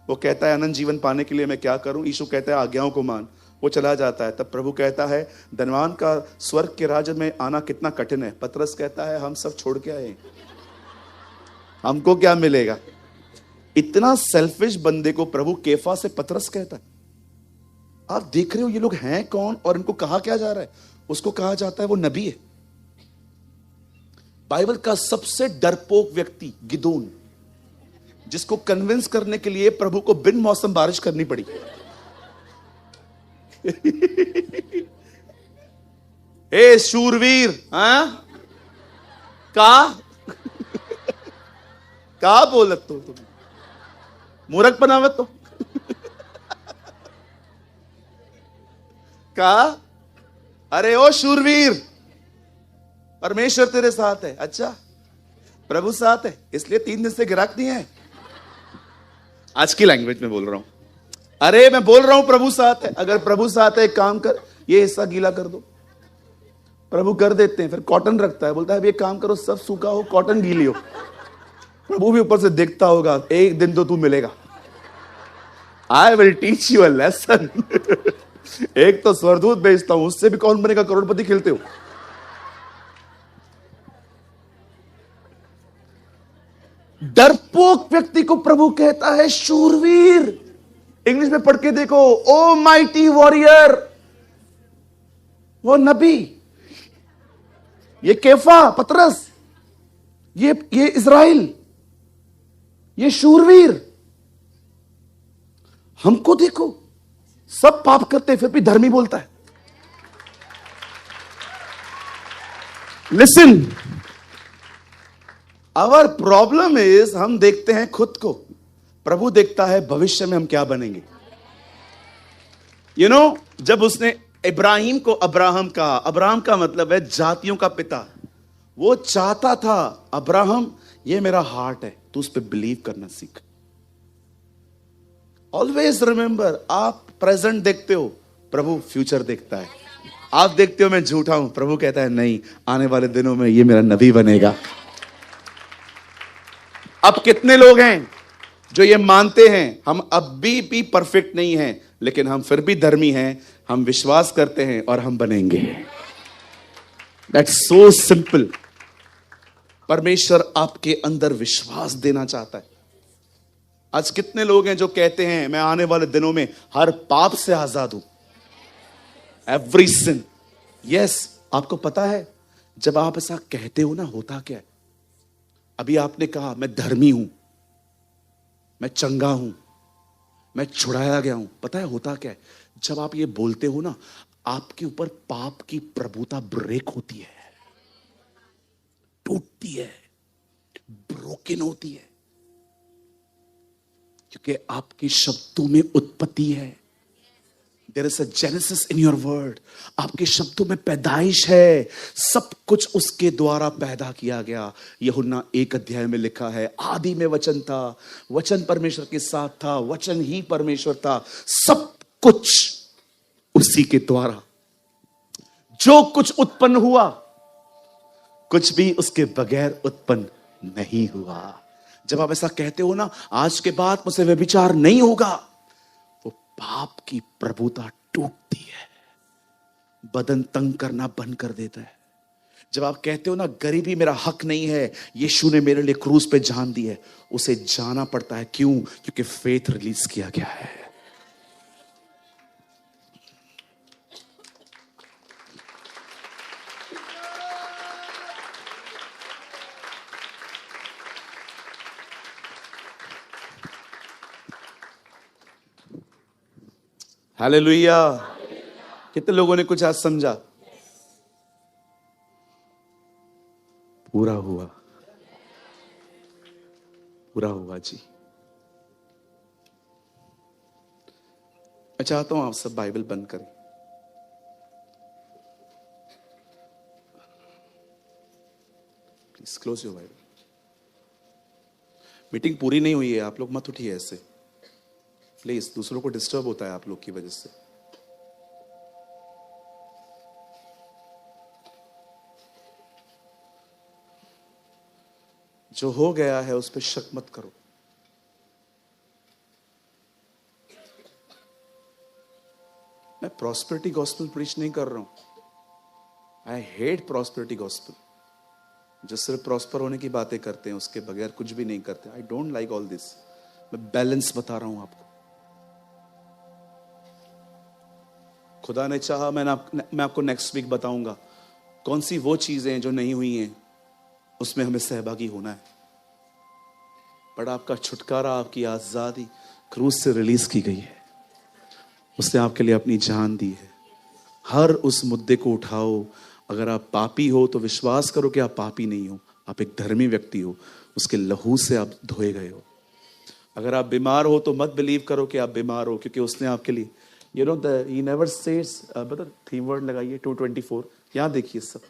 वो कहता है अनंत जीवन पाने के लिए मैं क्या करूं। यीशु कहता है आज्ञाओं को मान। वो चला जाता है, तब प्रभु कहता है धनवान का स्वर्ग के राज्य में आना कितना कठिन है। पतरस कहता है हम सब छोड़ के आए, हमको क्या मिलेगा। इतना सेल्फिश बंदे को प्रभु केफा से पतरस कहता है। आप देख रहे हो ये लोग हैं कौन, और इनको कहा क्या जा रहा है। उसको कहा जाता है वो नबी है। बाइबल का सबसे डरपोक व्यक्ति गिदोन, जिसको कन्विंस करने के लिए प्रभु को बिन मौसम बारिश करनी पड़ी। ए शूरवीर, हाँ का बोलत तो तुम मूर्ख बनावत तो का। अरे ओ शूरवीर, परमेश्वर तेरे साथ है। अच्छा, प्रभु साथ है, इसलिए 3 दिन से गिराक नहीं है। आज की लैंग्वेज में बोल रहा हूं। अरे मैं बोल रहा हूं प्रभु साथ है। अगर प्रभु साथ है, एक काम कर, ये हिस्सा गीला कर दो। प्रभु कर देते हैं, फिर कॉटन रखता है, बोलता है ये काम करो, सब सूखा हो, कॉटन गीली हो। प्रभु भी ऊपर से देखता होगा, एक दिन तो तू मिलेगा, I will teach you a lesson. एक तो स्वरदूत भेजता हूं, उससे भी कौन बनेगा करोड़पति, खेलते हो। डरपोक व्यक्ति को प्रभु कहता है शूरवीर। इंग्लिश में पढ़ के देखो, ओ माइटी वॉरियर। वो नबी, ये केफा, पतरस, ये इजराइल, ये शूरवीर। हमको देखो, सब पाप करते फिर भी धर्मी बोलता है। लिसन, आवर प्रॉब्लम इज हम देखते हैं खुद को, प्रभु देखता है भविष्य में हम क्या बनेंगे। यू नो, जब उसने इब्राहिम को अब्राहम कहा, अब्राहम का मतलब है जातियों का पिता, वो चाहता था अब्राहम ये मेरा हार्ट है, तू उस पर बिलीव करना सीख। ऑलवेज रिमेंबर, आप प्रेजेंट देखते हो, प्रभु फ्यूचर देखता है। आप देखते हो मैं झूठा हूं, प्रभु कहता है नहीं, आने वाले दिनों में ये मेरा नबी बनेगा। अब कितने लोग हैं जो ये मानते हैं हम अब भी परफेक्ट नहीं हैं, लेकिन हम फिर भी धर्मी हैं, हम विश्वास करते हैं और हम बनेंगे। That's so simple. परमेश्वर आपके अंदर विश्वास देना चाहता है। आज कितने लोग हैं जो कहते हैं मैं आने वाले दिनों में हर पाप से आजाद हूं, एवरी सिन। यस, आपको पता है जब आप ऐसा कहते हो ना, होता क्या है। अभी आपने कहा मैं धर्मी हूं, मैं चंगा हूं, मैं छुड़ाया गया हूं। पता है होता क्या है, जब आप ये बोलते हो ना, आपके ऊपर पाप की प्रभुता ब्रेक होती है, टूटती है, ब्रोकन होती है, क्योंकि आपके शब्दों में उत्पत्ति है। There is a genesis in your word. आपके शब्दों में पैदाइश है, सब कुछ उसके द्वारा पैदा किया गया। यूहन्ना 1 अध्याय में लिखा है, आदि में वचन था, वचन परमेश्वर के साथ था, वचन ही परमेश्वर था। सब कुछ उसी के द्वारा जो कुछ उत्पन्न हुआ, कुछ भी उसके बगैर उत्पन्न नहीं हुआ। जब आप ऐसा कहते हो ना, आज के बाद मुझसे व्यभिचार नहीं होगा, वो पाप की प्रभुता टूटती है, बदन तंग करना बंद कर देता है। जब आप कहते हो ना, गरीबी मेरा हक नहीं है, यीशु ने मेरे लिए क्रूस पे जान दी है, उसे जाना पड़ता है। क्यों? क्योंकि फेथ रिलीज किया गया है। हालेलुया। कितने लोगों ने कुछ आज समझा? पूरा हुआ, पूरा हुआ जी। मैं चाहता हूं आप सब बाइबल बंद करें। Please close your Bible. Meeting पूरी नहीं हुई है, आप लोग मत उठिए ऐसे प्लीज, दूसरों को डिस्टर्ब होता है आप लोग की वजह से। जो हो गया है उस पर शक मत करो। मैं प्रॉस्पेरिटी गॉस्पेल प्रीच नहीं कर रहा हूं। आई हेट प्रॉस्पेरिटी गॉस्पेल, जो सिर्फ प्रॉस्पर होने की बातें करते हैं, उसके बगैर कुछ भी नहीं करते। I don't like all this. मैं बैलेंस बता रहा हूं आपको। खुदा ने चाहा मैं आपको नेक्स्ट वीक बताऊंगा कौन सी वो चीजें जो नहीं हुई हैं, उसमें हमें सहभागी होना है। पर आपका छुटकारा, आपकी आजादी क्रूज से रिलीज की गई है। उसने आपके लिए अपनी जान दी है। हर उस मुद्दे को उठाओ। अगर आप पापी हो तो विश्वास करो कि आप पापी नहीं हो, आप एक धर्मी व्यक्ति हो, उसके लहू से आप धोए गए हो। अगर आप बीमार हो तो मत बिलीव करो कि आप बीमार हो, क्योंकि उसने आपके लिए he never says, बता थीम वर्ड लगाइए 224, यहां देखिए सब।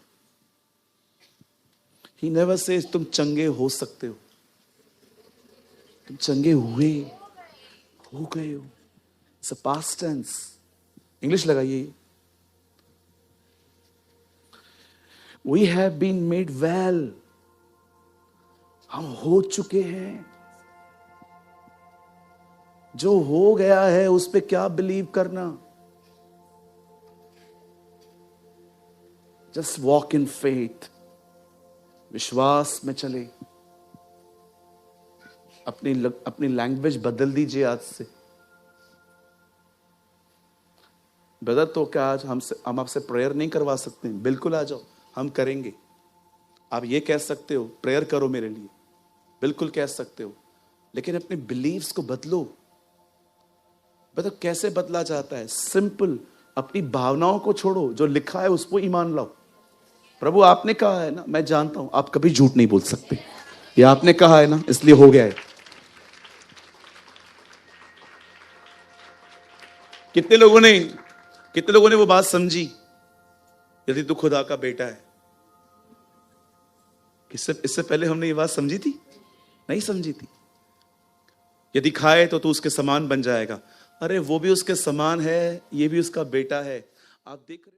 he never says तुम चंगे हो सकते हो, तुम चंगे हुए हो गए हो। It's a past tense। English लगाइए, we have been made well। हम हो चुके हैं। जो हो गया है उस पे क्या बिलीव करना। Just walk in faith. विश्वास में चले। अपनी लैंग्वेज बदल दीजिए आज से। ब्रदर तो क्या आज हम आपसे प्रेयर नहीं करवा सकते? बिल्कुल आ जाओ, हम करेंगे। आप ये कह सकते हो प्रेयर करो मेरे लिए, बिल्कुल कह सकते हो, लेकिन अपने बिलीव्स को बदलो। मतलब कैसे बदला जाता है? सिंपल, अपनी भावनाओं को छोड़ो, जो लिखा है उसको ईमान लाओ। प्रभु आपने कहा है ना, मैं जानता हूं आप कभी झूठ नहीं बोल सकते, ये आपने कहा है ना, इसलिए हो गया है। कितने लोगों ने वो बात समझी? यदि तू खुदा का बेटा है। इससे पहले हमने ये बात समझी थी? नहीं समझी थी। यदि खाए तो तू उसके समान बन जाएगा। अरे वो भी उसके समान है, ये भी उसका बेटा है। आप देख रहे